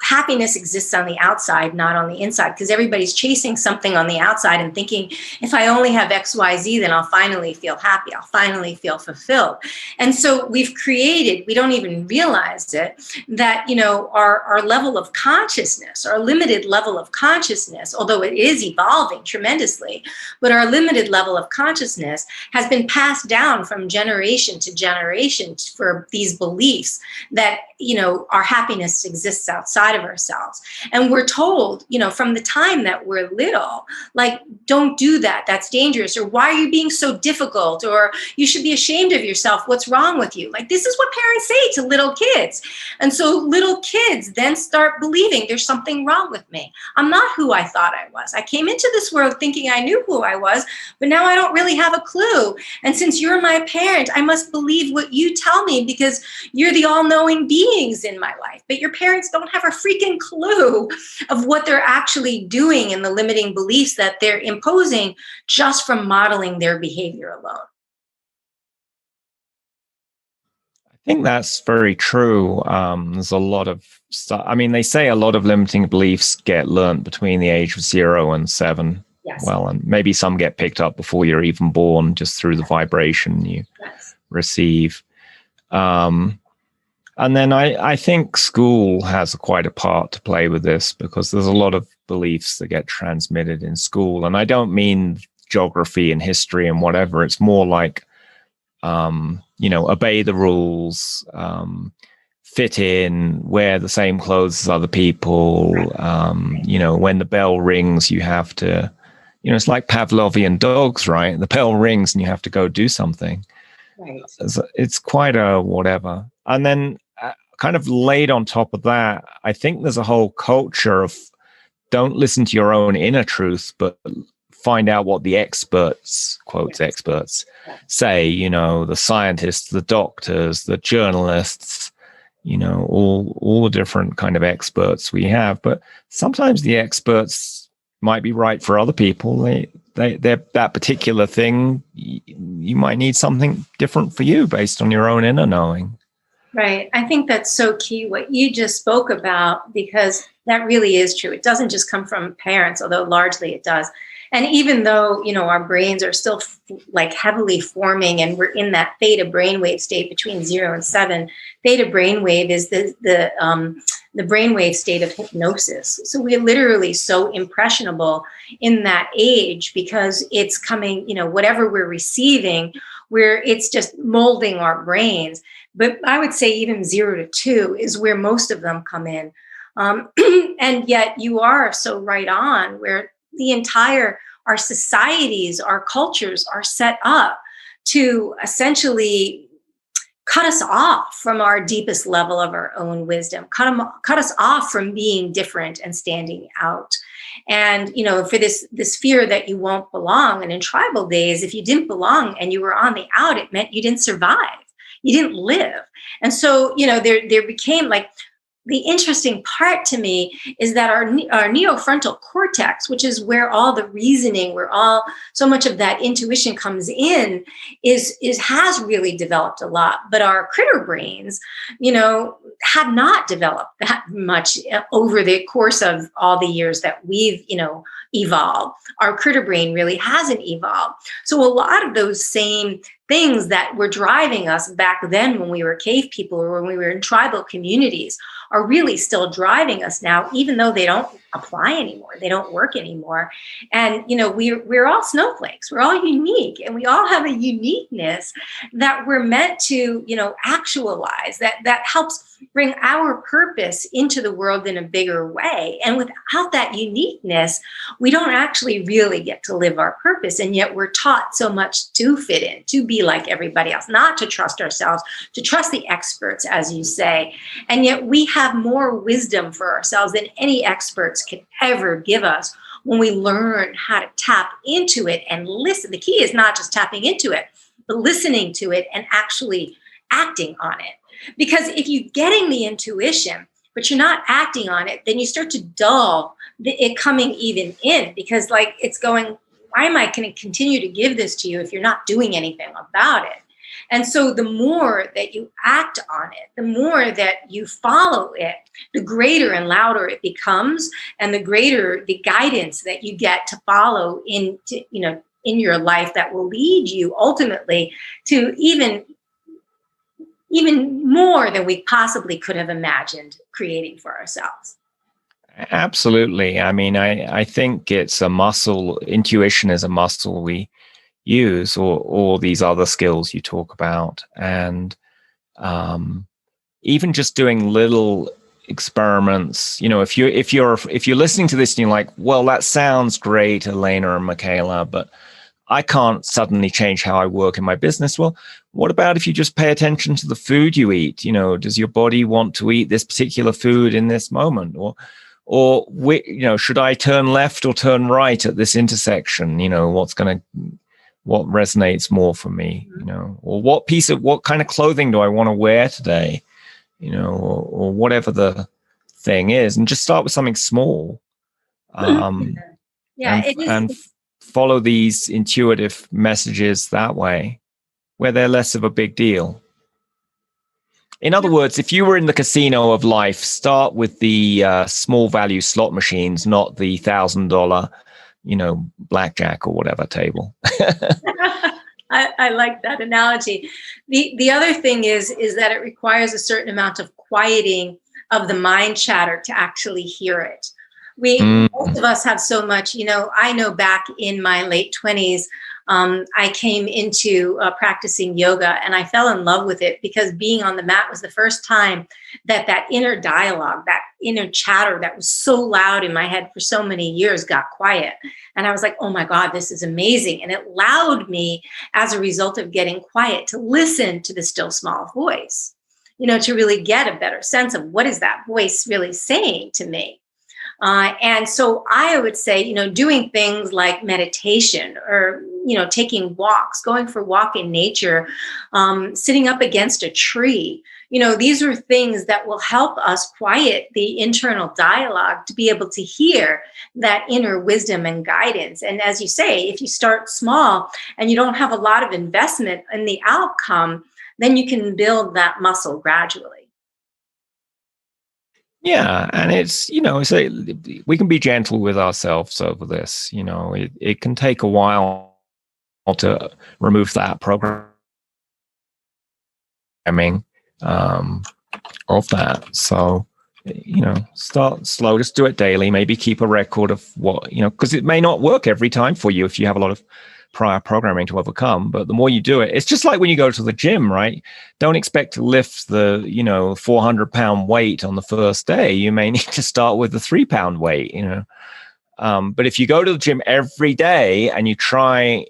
happiness exists on the outside, not on the inside, because everybody's chasing something on the outside and thinking, if I only have X, Y, Z, then I'll finally feel happy. I'll finally feel fulfilled. And so we've created, we don't even realize it, that, our level of consciousness, our limited level of consciousness, although it is evolving tremendously, but our limited level of consciousness has been passed down from generation to generation for these beliefs that, our happiness exists outside of ourselves. And we're told, from the time that we're little, like, don't do that. That's dangerous. Or why are you being so difficult? Or you should be ashamed of yourself. What's wrong with you? Like, this is what parents say to little kids. And so little kids then start believing there's something wrong with me. I'm not who I thought I was. I came into this world thinking I knew who I was, but now I don't really have a clue. And since you're my parent, I must believe what you tell me because you're the all-knowing beings in my life. But your parents don't have a freaking clue of what they're actually doing and the limiting beliefs that they're imposing just from modeling their behavior alone. I think that's very true. There's a lot of stuff. I mean, they say a lot of limiting beliefs get learned between the age of 0 and 7. Yes. Well, and maybe some get picked up before you're even born, just through the vibration you receive. And then I think school has quite a part to play with this, because there's a lot of beliefs that get transmitted in school. And I don't mean geography and history and whatever. It's more like, obey the rules, fit in, wear the same clothes as other people. When the bell rings, you have to, it's like Pavlovian dogs, right? The bell rings and you have to go do something. Right. It's quite a whatever. And then kind of laid on top of that, I think there's a whole culture of don't listen to your own inner truth, but find out what the experts, quotes experts, say, the scientists, the doctors, the journalists, all the different kind of experts we have. But sometimes the experts might be right for other people. They're that particular thing, you might need something different for you based on your own inner knowing. Right. I think that's so key what you just spoke about, because that really is true. It doesn't just come from parents, although largely it does. And even though, our brains are still like heavily forming and we're in that theta brainwave state between 0 and 7, theta brainwave is the brainwave state of hypnosis. So we're literally so impressionable in that age because it's coming, whatever we're receiving, it's just molding our brains. But I would say even 0 to 2 is where most of them come in. And yet you are so right on, where our societies, our cultures are set up to essentially cut us off from our deepest level of our own wisdom, cut us off from being different and standing out. And, for this fear that you won't belong. And in tribal days, if you didn't belong and you were on the out, it meant you didn't survive. You didn't live. And so, there became like, the interesting part to me is that our neofrontal cortex, which is where all the reasoning, so much of that intuition comes in, has really developed a lot. But our critter brains, have not developed that much over the course of all the years that we've, evolved. Our critter brain really hasn't evolved. So a lot of those same things that were driving us back then when we were cave people or when we were in tribal communities are really still driving us now, even though they don't apply anymore. They don't work anymore. And, we're all snowflakes. We're all unique. And we all have a uniqueness that we're meant to, actualize, that helps bring our purpose into the world in a bigger way. And without that uniqueness, we don't actually really get to live our purpose. And yet we're taught so much to fit in, to be like everybody else, not to trust ourselves, to trust the experts, as you say. And yet we have more wisdom for ourselves than any experts can ever give us when we learn how to tap into it and listen. The key is not just tapping into it, but listening to it and actually acting on it. Because if you're getting the intuition, but you're not acting on it, then you start to dull it coming even in, because it's going, why am I going to continue to give this to you if you're not doing anything about it? And so the more that you act on it, the more that you follow it, the greater and louder it becomes, and the greater the guidance that you get to follow in your life that will lead you ultimately to even more than we possibly could have imagined creating for ourselves. Absolutely. I mean, I think it's a muscle. Intuition is a muscle we use, or all these other skills you talk about. And even just doing little experiments, if you're listening to this and you're like, well, that sounds great, Alaina and Michaela, but I can't suddenly change how I work in my business. Well, what about if you just pay attention to the food you eat? Does your body want to eat this particular food in this moment? Or should I turn left or turn right at this intersection? What resonates more for me? Or what kind of clothing do I want to wear today? Or whatever the thing is, and just start with something small. And follow these intuitive messages that way, where they're less of a big deal. In other words, if you were in the casino of life, start with the small value slot machines, not the $1,000, blackjack or whatever table. I like that analogy. The other thing is that it requires a certain amount of quieting of the mind chatter to actually hear it. Most of us have so much, I know back in my late 20s, I came into practicing yoga, and I fell in love with it because being on the mat was the first time that inner dialogue, that inner chatter that was so loud in my head for so many years got quiet. And I was like, oh my God, this is amazing. And it allowed me, as a result of getting quiet, to listen to the still small voice, to really get a better sense of what is that voice really saying to me. And so I would say, doing things like meditation or, taking walks, going for a walk in nature, sitting up against a tree, these are things that will help us quiet the internal dialogue to be able to hear that inner wisdom and guidance. And as you say, if you start small and you don't have a lot of investment in the outcome, then you can build that muscle gradually. Yeah, and it's we can be gentle with ourselves over this. It can take a while to remove that programming of that. So start slow, just do it daily. Maybe keep a record of what because it may not work every time for you if you have a lot of prior programming to overcome, but the more you do it, it's just like when you go to the gym, right? Don't expect to lift the 400-pound weight on the first day. You may need to start with the 3-pound weight, but if you go to the gym every day and you try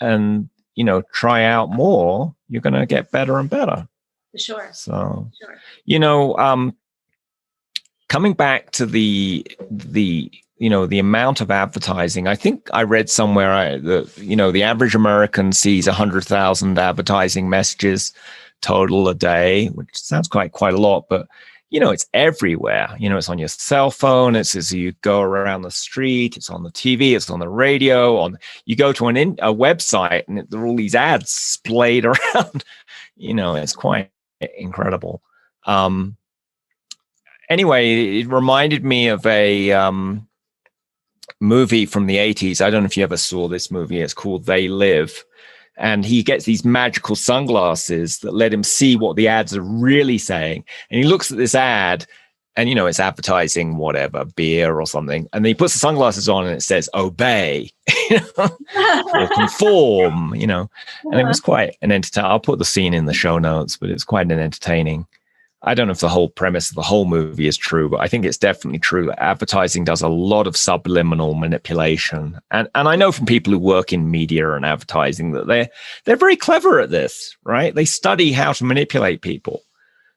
out more, you're going to get better and better. For sure. So coming back to the amount of advertising, I think I read somewhere the average American sees 100,000 advertising messages total a day, which sounds quite a lot, but it's everywhere. It's on your cell phone. It's as you go around the street. It's on the TV. It's on the radio. You go to a website, and there are all these ads splayed around. It's quite incredible. Anyway, it reminded me of a movie from the 80s. I don't know if you ever saw this movie. It's called They Live. And he gets these magical sunglasses that let him see what the ads are really saying. And he looks at this ad and, it's advertising whatever, beer or something. And then he puts the sunglasses on and it says, obey, or conform, And it was quite an entertaining. I'll put the scene in the show notes, but it's quite an entertaining. I don't know if the whole premise of the whole movie is true, but I think it's definitely true that advertising does a lot of subliminal manipulation. And I know from people who work in media and advertising that they're very clever at this, right? They study how to manipulate people.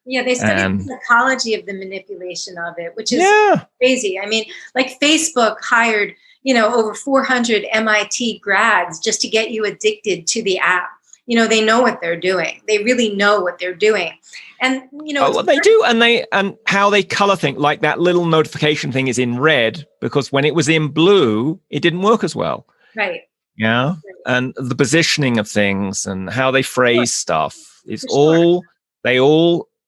Yeah, they study the psychology of the manipulation of it, which is crazy. I mean, like Facebook hired, over 400 MIT grads just to get you addicted to the app. They know what they're doing. They really know what they're doing. And, what they do, and how they color things, like that little notification thing is in red because when it was in blue, it didn't work as well. Right. Yeah. And the positioning of things and how they phrase stuff. It's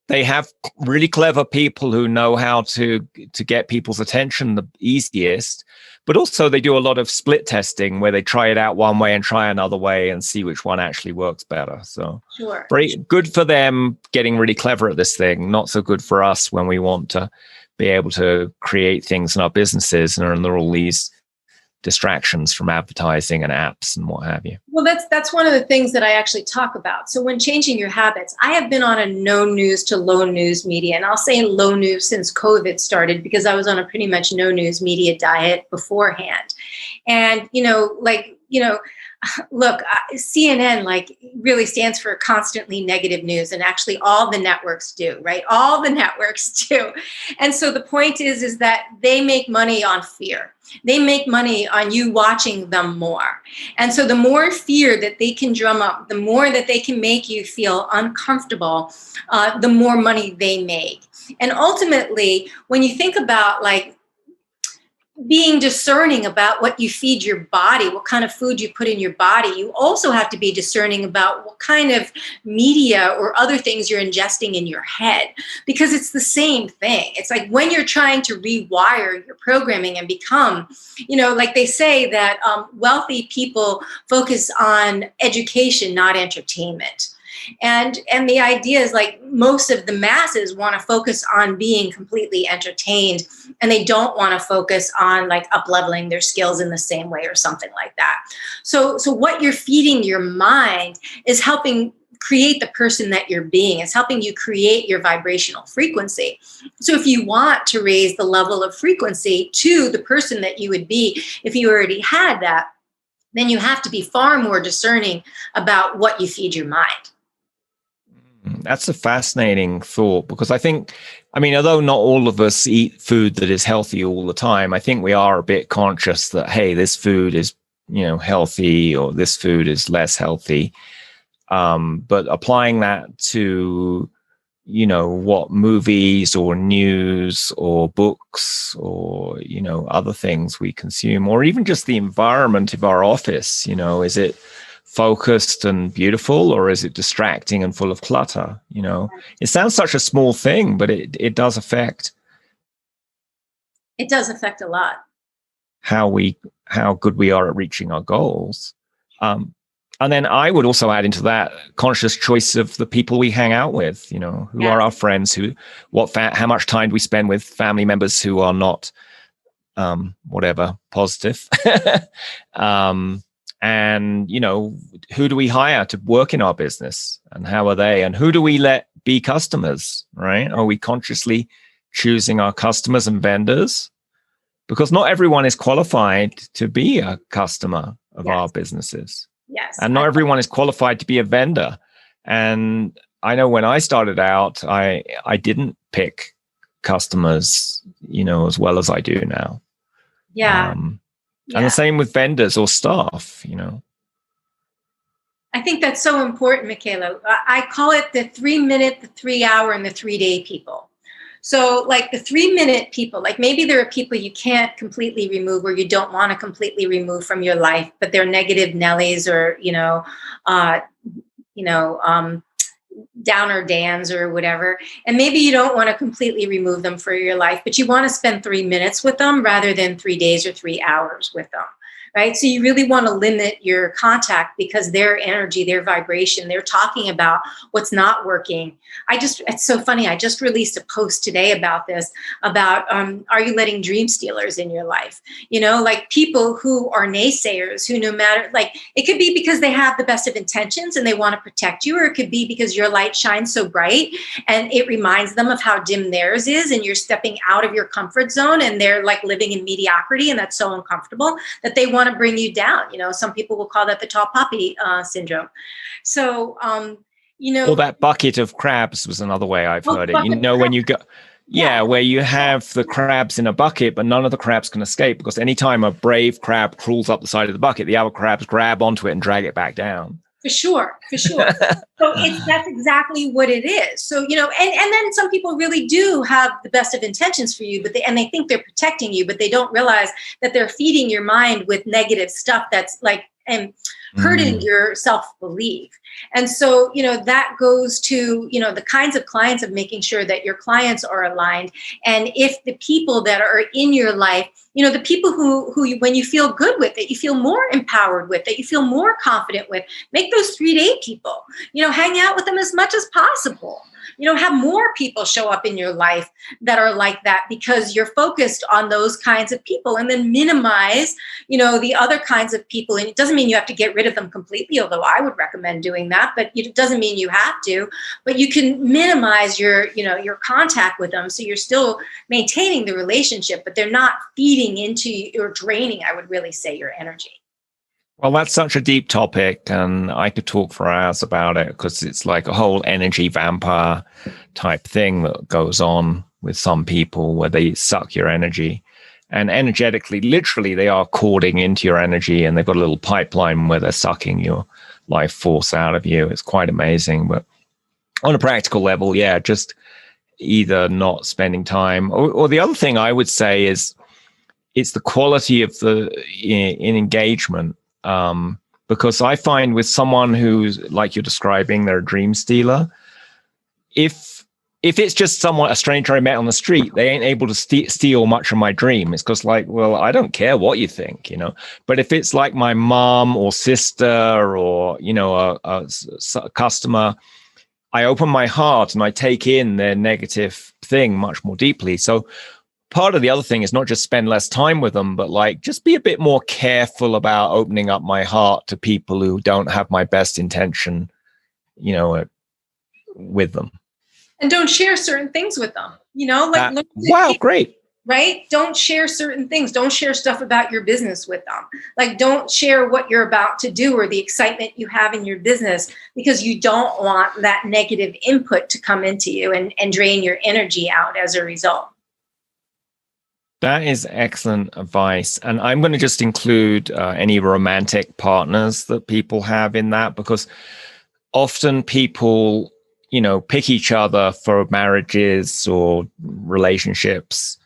they have really clever people who know how to get people's attention the easiest, but also they do a lot of split testing where they try it out one way and try another way and see which one actually works better. So very good for them getting really clever at this thing. Not so good for us when we want to be able to create things in our businesses, and there are all these distractions from advertising and apps and what have you. Well, that's one of the things that I actually talk about. So when changing your habits, I have been on a no news to low news media, and I'll say low news since COVID started, because I was on a pretty much no news media diet beforehand. And, look, CNN really stands for constantly negative news, and actually all the networks do, right? All the networks do. And so the point is that they make money on fear. They make money on you watching them more. And so the more fear that they can drum up, the more that they can make you feel uncomfortable, the more money they make. And ultimately, when you think about being discerning about what you feed your body, what kind of food you put in your body, you also have to be discerning about what kind of media or other things you're ingesting in your head, because it's the same thing. It's like when you're trying to rewire your programming and become, they say that wealthy people focus on education, not entertainment. And the idea is most of the masses want to focus on being completely entertained, and they don't want to focus on up-leveling their skills in the same way or something like that. So what you're feeding your mind is helping create the person that you're being. It's helping you create your vibrational frequency. So if you want to raise the level of frequency to the person that you would be if you already had that, then you have to be far more discerning about what you feed your mind. That's a fascinating thought, because I think, although not all of us eat food that is healthy all the time, I think we are a bit conscious that, hey, this food is, healthy, or this food is less healthy. But applying that to, what movies or news or books or, other things we consume, or even just the environment of our office, is it focused and beautiful, or is it distracting and full of clutter? It sounds such a small thing, but it does affect. It does affect a lot. How good we are at reaching our goals. And then I would also add into that conscious choice of the people we hang out with, who are our friends, how much time do we spend with family members who are not, positive. And, who do we hire to work in our business, and how are they, and who do we let be customers, right? Are we consciously choosing our customers and vendors? Because not everyone is qualified to be a customer of our businesses. Yes. And not everyone is qualified to be a vendor. And I know when I started out, I didn't pick customers, as well as I do now. Yeah. And the same with vendors or staff, I think that's so important, Michaela. I call it the 3-minute, the 3-hour, and the 3-day people. So the 3-minute people, maybe there are people you can't completely remove, or you don't want to completely remove from your life, but they're negative Nellies, or, downer Dans or whatever. And maybe you don't want to completely remove them for your life, but you want to spend 3 minutes with them rather than 3 days or 3 hours with them. Right. So you really want to limit your contact, because their energy, their vibration, they're talking about what's not working. It's so funny. I just released a post today about this, about, are you letting dream stealers in your life? People who are naysayers, who no matter, it could be because they have the best of intentions and they want to protect you, or it could be because your light shines so bright and it reminds them of how dim theirs is, and you're stepping out of your comfort zone, and they're living in mediocrity, and that's so uncomfortable that they want to bring you down. Some people will call that the tall poppy syndrome. So, or that bucket of crabs was another way I've heard it. When you go, where you have the crabs in a bucket, but none of the crabs can escape, because anytime a brave crab crawls up the side of the bucket, the other crabs grab onto it and drag it back down. For sure. So that's exactly what it is. So, and then some people really do have the best of intentions for you, but they think they're protecting you, but they don't realize that they're feeding your mind with negative stuff that's and hurting your self-belief. And so, that goes to, the kinds of clients, of making sure that your clients are aligned. And if the people that are in your life, the people who you, when you feel good with, that you feel more empowered with, that you feel more confident with, make those 3-day people, hang out with them as much as possible. Have more people show up in your life that are like that, because you're focused on those kinds of people, and then minimize, the other kinds of people. And it doesn't mean you have to get rid of them completely, although I would recommend doing that, but it doesn't mean you have to, but you can minimize your contact with them. So you're still maintaining the relationship, but they're not feeding into or draining, I would really say, your energy. Well, that's such a deep topic, and I could talk for hours about it, because it's like a whole energy vampire type thing that goes on with some people, where they suck your energy. And energetically, literally, they are cording into your energy, and they've got a little pipeline where they're sucking your life force out of you. It's quite amazing. But on a practical level, yeah, just either not spending time, or the other thing I would say is it's the quality of in engagement. Because I find with someone who's like you're describing, they're a dream stealer. If it's just a stranger I met on the street, they ain't able to steal much of my dream. It's because well, I don't care what you think, But if it's like my mom or sister or, a customer, I open my heart and I take in their negative thing much more deeply. So part of the other thing is not just spend less time with them, but just be a bit more careful about opening up my heart to people who don't have my best intention, with them. And don't share certain things with them, wow, great. Right? Don't share certain things. Don't share stuff about your business with them. Don't share what you're about to do or the excitement you have in your business, because you don't want that negative input to come into you and drain your energy out as a result. That is excellent advice. And I'm going to just include any romantic partners that people have in that, because often people, pick each other for marriages or relationships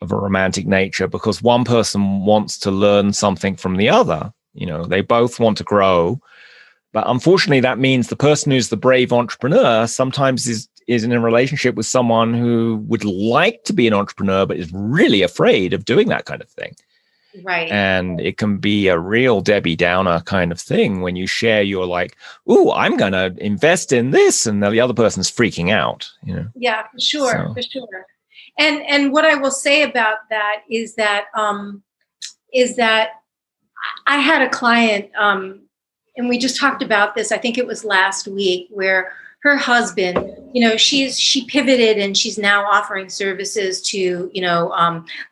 of a romantic nature because one person wants to learn something from the other. They both want to grow. But unfortunately, that means the person who's the brave entrepreneur sometimes is in a relationship with someone who would like to be an entrepreneur, but is really afraid of doing that kind of thing. Right. And it can be a real Debbie Downer kind of thing when you share, you're like, "Ooh, I'm going to invest in this." And the other person's freaking out, Yeah, for sure. For sure. And what I will say about that is that I had a client, and we just talked about this, I think it was last week, where her husband, she pivoted and she's now offering services to,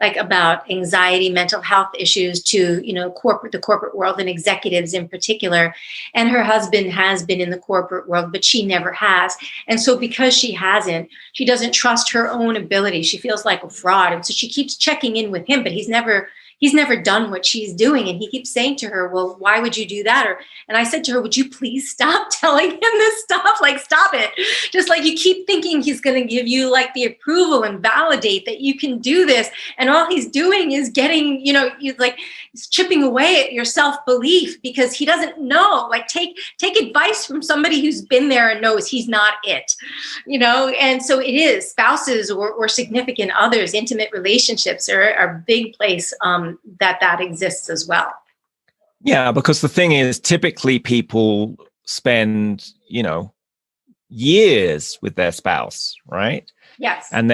about anxiety, mental health issues to, the corporate world and executives in particular. And her husband has been in the corporate world, but she never has. And so because she hasn't, she doesn't trust her own ability. She feels like a fraud. And so she keeps checking in with him, but he's never done what she's doing. And he keeps saying to her, "Well, why would you do that?" And I said to her, "Would you please stop telling him this stuff? Stop it. Just you keep thinking he's going to give you the approval and validate that you can do this. And all he's doing is getting, he's chipping away at your self-belief because he doesn't know. Take advice from somebody who's been there and knows he's not it, And so it is spouses or significant others, intimate relationships are a big place, that exists as well. Yeah, because the thing is, typically people spend, years with their spouse, right? Yes. And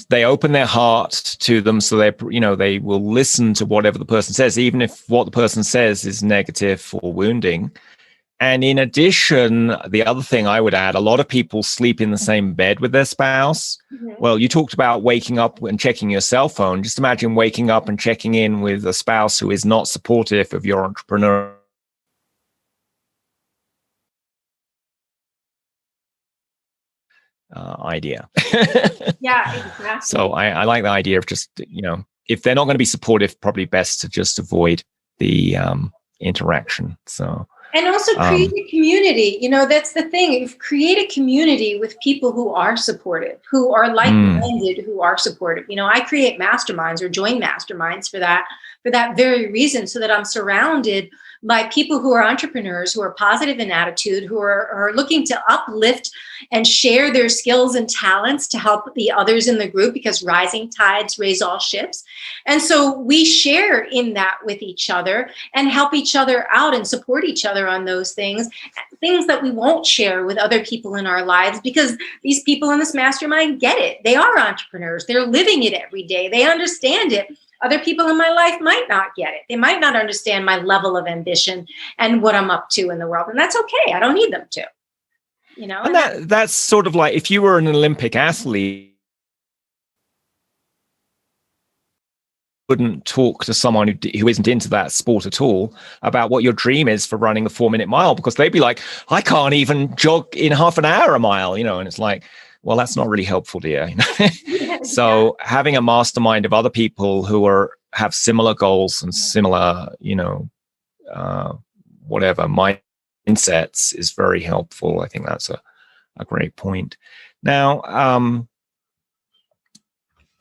they open their heart to them, so they will listen to whatever the person says, even if what the person says is negative or wounding. And in addition, the other thing I would add, a lot of people sleep in the same bed with their spouse. Mm-hmm. Well, you talked about waking up and checking your cell phone. Just imagine waking up and checking in with a spouse who is not supportive of your entrepreneur idea. Yeah, exactly. So I like the idea of just, if they're not going to be supportive, probably best to just avoid the interaction. So And also create a community. That's the thing. Create a community with people who are supportive, who are like-minded, who are supportive. I create masterminds or join masterminds for that very reason, so that I'm surrounded by people who are entrepreneurs, who are positive in attitude, who are looking to uplift and share their skills and talents to help the others in the group, because rising tides raise all ships. And so we share in that with each other and help each other out and support each other on those things that we won't share with other people in our lives, because these people in this mastermind get it. They are entrepreneurs. They're living it every day. They understand it. Other people in my life might not get it. They might not understand my level of ambition and what I'm up to in the world. And that's okay. I don't need them to, And that's sort of like, if you were an Olympic athlete, wouldn't talk to someone who isn't into that sport at all about what your dream is for running a 4-minute mile, because they'd be like, I can't even jog in half an hour a mile, and it's like, well, that's not really helpful, dear. So having a mastermind of other people who have similar goals and similar, whatever mindsets is very helpful. I think that's a great point. Now,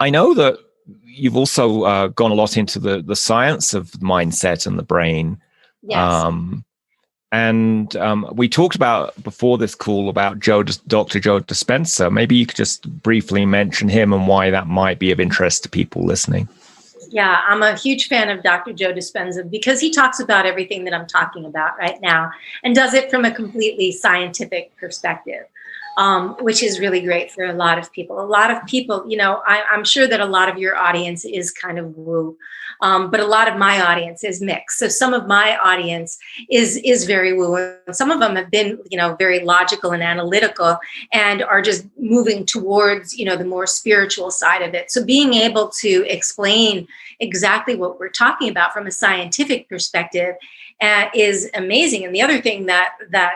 I know that you've also gone a lot into the science of mindset and the brain. Yes. And we talked about before this call about Dr. Joe Dispenza. Maybe you could just briefly mention him and why that might be of interest to people listening. Yeah, I'm a huge fan of Dr. Joe Dispenza, because he talks about everything that I'm talking about right now and does it from a completely scientific perspective, which is really great for a lot of people. A lot of people, I'm sure that a lot of your audience is kind of woo. But a lot of my audience is mixed. So some of my audience is very woo. And some of them have been, very logical and analytical and are just moving towards, the more spiritual side of it. So being able to explain exactly what we're talking about from a scientific perspective is amazing. And the other thing that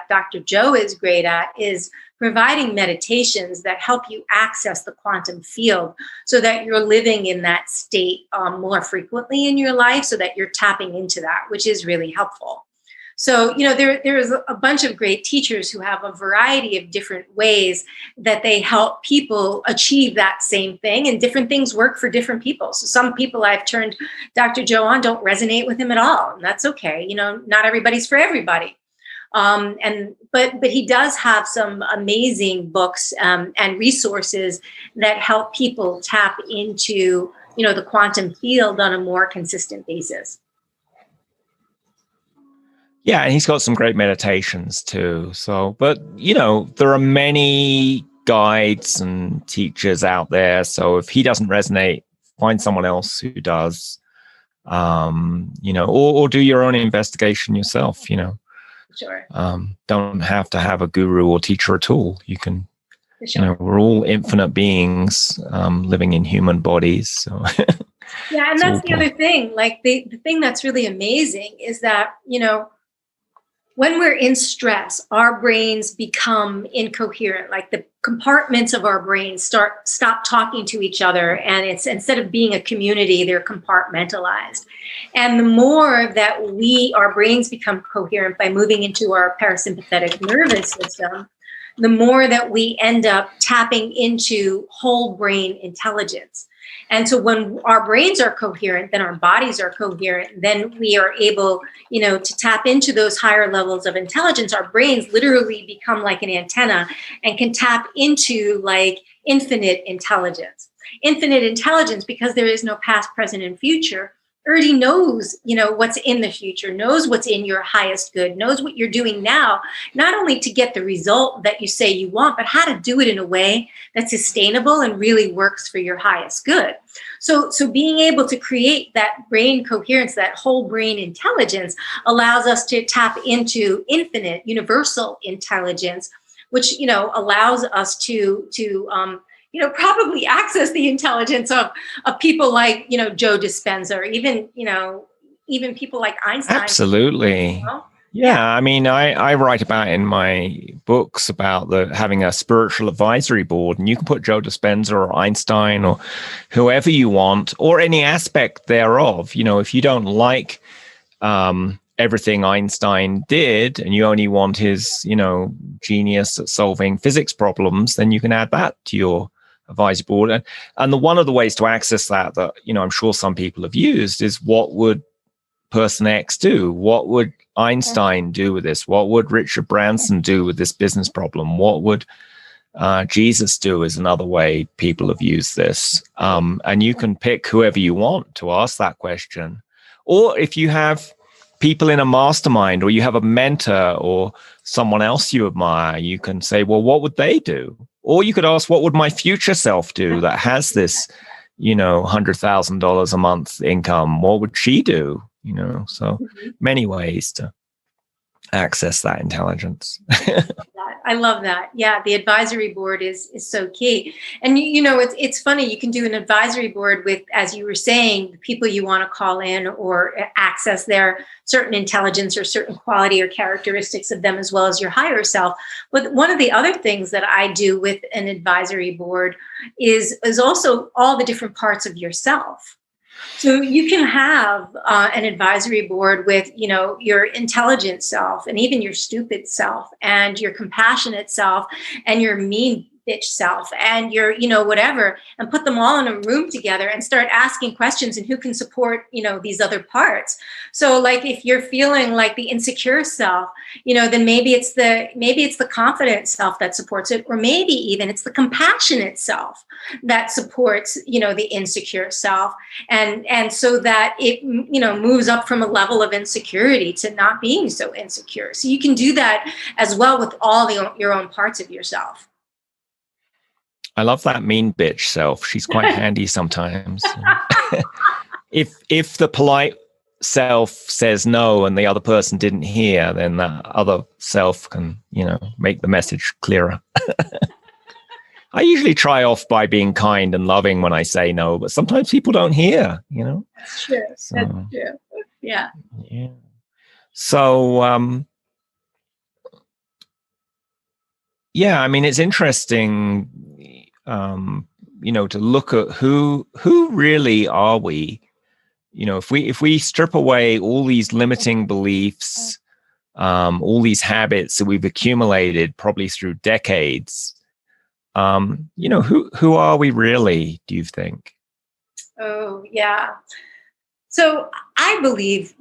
Dr. Joe is great at is providing meditations that help you access the quantum field, so that you're living in that state more frequently in your life, so that you're tapping into that, which is really helpful. So, there is a bunch of great teachers who have a variety of different ways that they help people achieve that same thing, and different things work for different people. So some people I've turned Dr. Joe on don't resonate with him at all, and that's okay. Not everybody's for everybody. But he does have some amazing books and resources that help people tap into, the quantum field on a more consistent basis. Yeah, and he's got some great meditations too. So, but there are many guides and teachers out there. So if he doesn't resonate, find someone else who does. Or do your own investigation yourself. Sure. Don't have to have a guru or teacher at all. You can, sure. We're all infinite beings living in human bodies. So yeah, and that's the other thing. Like the thing that's really amazing is that, when we're in stress, our brains become incoherent. Like the compartments of our brains stop talking to each other, and it's, instead of being a community, they're compartmentalized. And the more that our brains become coherent by moving into our parasympathetic nervous system, the more that we end up tapping into whole brain intelligence. And so when our brains are coherent, then our bodies are coherent, then we are able, to tap into those higher levels of intelligence. Our brains literally become like an antenna and can tap into like infinite intelligence. Infinite intelligence, because there is no past, present, and future, already knows, what's in the future, knows what's in your highest good, knows what you're doing now, not only to get the result that you say you want, but how to do it in a way that's sustainable and really works for your highest good. So being able to create that brain coherence, that whole brain intelligence, allows us to tap into infinite universal intelligence, which, allows us to probably access the intelligence of people like, Joe Dispenza, or even people like Einstein. Absolutely. Yeah. I mean, I write about in my books about having a spiritual advisory board, and you can put Joe Dispenza or Einstein or whoever you want, or any aspect thereof. If you don't like everything Einstein did, and you only want his, genius at solving physics problems, then you can add that to your advisory board. And one of the ways to access that, I'm sure some people have used, is what would person X do? What would Einstein do with this? What would Richard Branson do with this business problem? What would Jesus do is another way people have used this. And you can pick whoever you want to ask that question. Or if you have people in a mastermind, or you have a mentor or someone else you admire, you can say, well, what would they do? Or you could ask, what would my future self do that has this, $100,000 a month income? What would she do? So many ways to access that intelligence. I love that. Yeah, the advisory board is so key. And it's funny, you can do an advisory board with, as you were saying, the people you want to call in or access their certain intelligence or certain quality or characteristics of them, as well as your higher self. But one of the other things that I do with an advisory board is also all the different parts of yourself. So you can have an advisory board with, your intelligent self, and even your stupid self, and your compassionate self, and your mean bitch self, and your, whatever, and put them all in a room together and start asking questions, and who can support, these other parts. So like, if you're feeling like the insecure self, then maybe it's the confident self that supports it, or maybe even it's the compassionate self that supports, the insecure self. And so that it, moves up from a level of insecurity to not being so insecure. So you can do that as well with all your own parts of yourself. I love that mean bitch self. She's quite handy sometimes. If the polite self says no and the other person didn't hear, then that other self can, make the message clearer. I usually try off by being kind and loving when I say no, but sometimes people don't hear, That's true. So, that's true. Yeah. Yeah. So, yeah, I mean, it's interesting, to look at who really are we? If we strip away all these limiting beliefs, all these habits that we've accumulated probably through decades, who are we really, do you think? Oh, yeah. So I believe,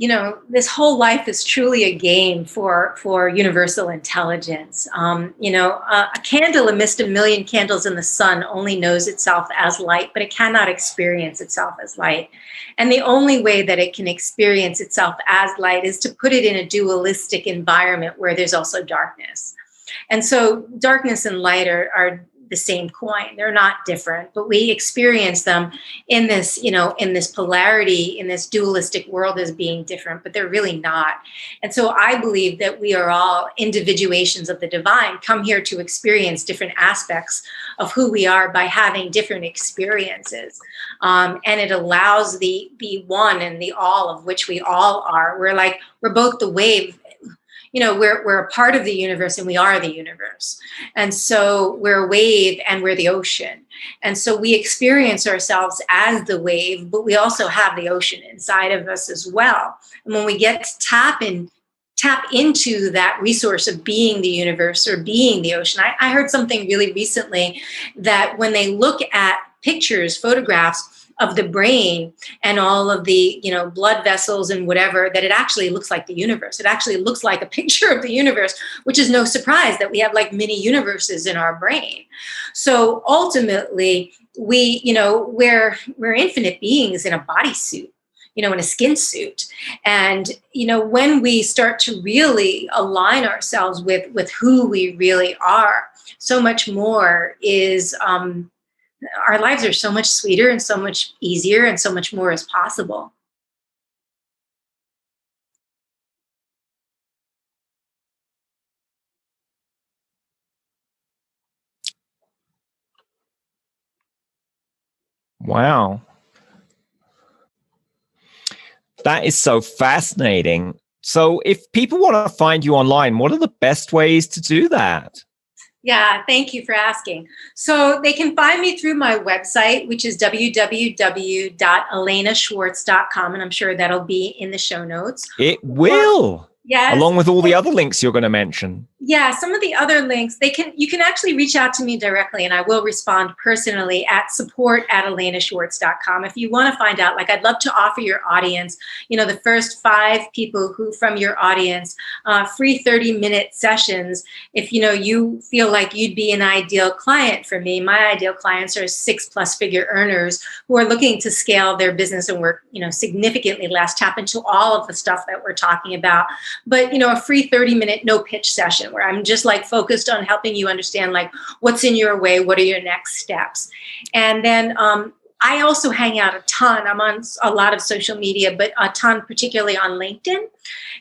this whole life is truly a game for universal intelligence. A candle amidst a million candles in the sun only knows itself as light, but it cannot experience itself as light. And the only way that it can experience itself as light is to put it in a dualistic environment where there's also darkness. And so darkness and light are the same coin. They're not different, but we experience them in this, in this polarity, in this dualistic world as being different, but they're really not. And so I believe that we are all individuations of the divine, come here to experience different aspects of who we are by having different experiences. And it allows the one and the all of which we all are. We're both the wave. We're a part of the universe and we are the universe. And so we're a wave and we're the ocean. And so we experience ourselves as the wave, but we also have the ocean inside of us as well. And when we get to tap into that resource of being the universe or being the ocean, I heard something really recently that when they look at pictures, photographs of the brain and all of the, blood vessels and whatever, that it actually looks like the universe. It actually looks like a picture of the universe, which is no surprise that we have like mini universes in our brain. So ultimately, we're infinite beings in a bodysuit, in a skin suit. And, when we start to really align ourselves with who we really are, so much more is, our lives are so much sweeter and so much easier and so much more is possible. Wow. That is so fascinating. So if people want to find you online, what are the best ways to do that? Yeah, thank you for asking. So they can find me through my website, which is www.alainaschwartz.com. And I'm sure that'll be in the show notes. It will. Yes. Along with all the other links you're going to mention. Yeah, some of the other links, you can actually reach out to me directly, and I will respond personally at support@alainaschwartz.com. If you want to find out, I'd love to offer your audience, the first 5 people who from your audience, free 30-minute sessions. If, you feel like you'd be an ideal client for me. My ideal clients are 6+ figure earners who are looking to scale their business and work, significantly less, tap into all of the stuff that we're talking about. But, a free 30-minute no pitch session where I'm just focused on helping you understand what's in your way, what are your next steps. And then I also hang out a ton. I'm on a lot of social media, but a ton particularly on LinkedIn.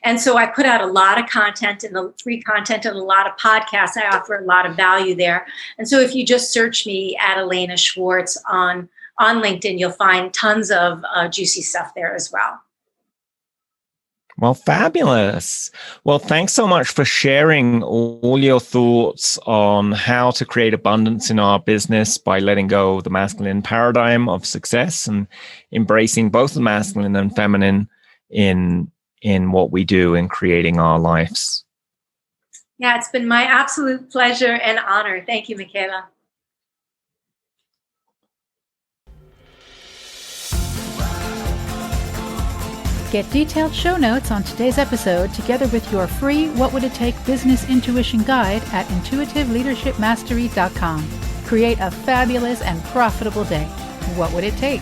And so I put out a lot of content and the free content and a lot of podcasts. I offer a lot of value there. And so if you just search me at Alaina Schwartz on LinkedIn, you'll find tons of juicy stuff there as well. Well, fabulous. Well, thanks so much for sharing all your thoughts on how to create abundance in our business by letting go of the masculine paradigm of success and embracing both the masculine and feminine in what we do in creating our lives. Yeah, it's been my absolute pleasure and honor. Thank you, Michaela. Get detailed show notes on today's episode together with your free What Would It Take Business Intuition Guide at intuitiveleadershipmastery.com. Create a fabulous and profitable day. What would it take?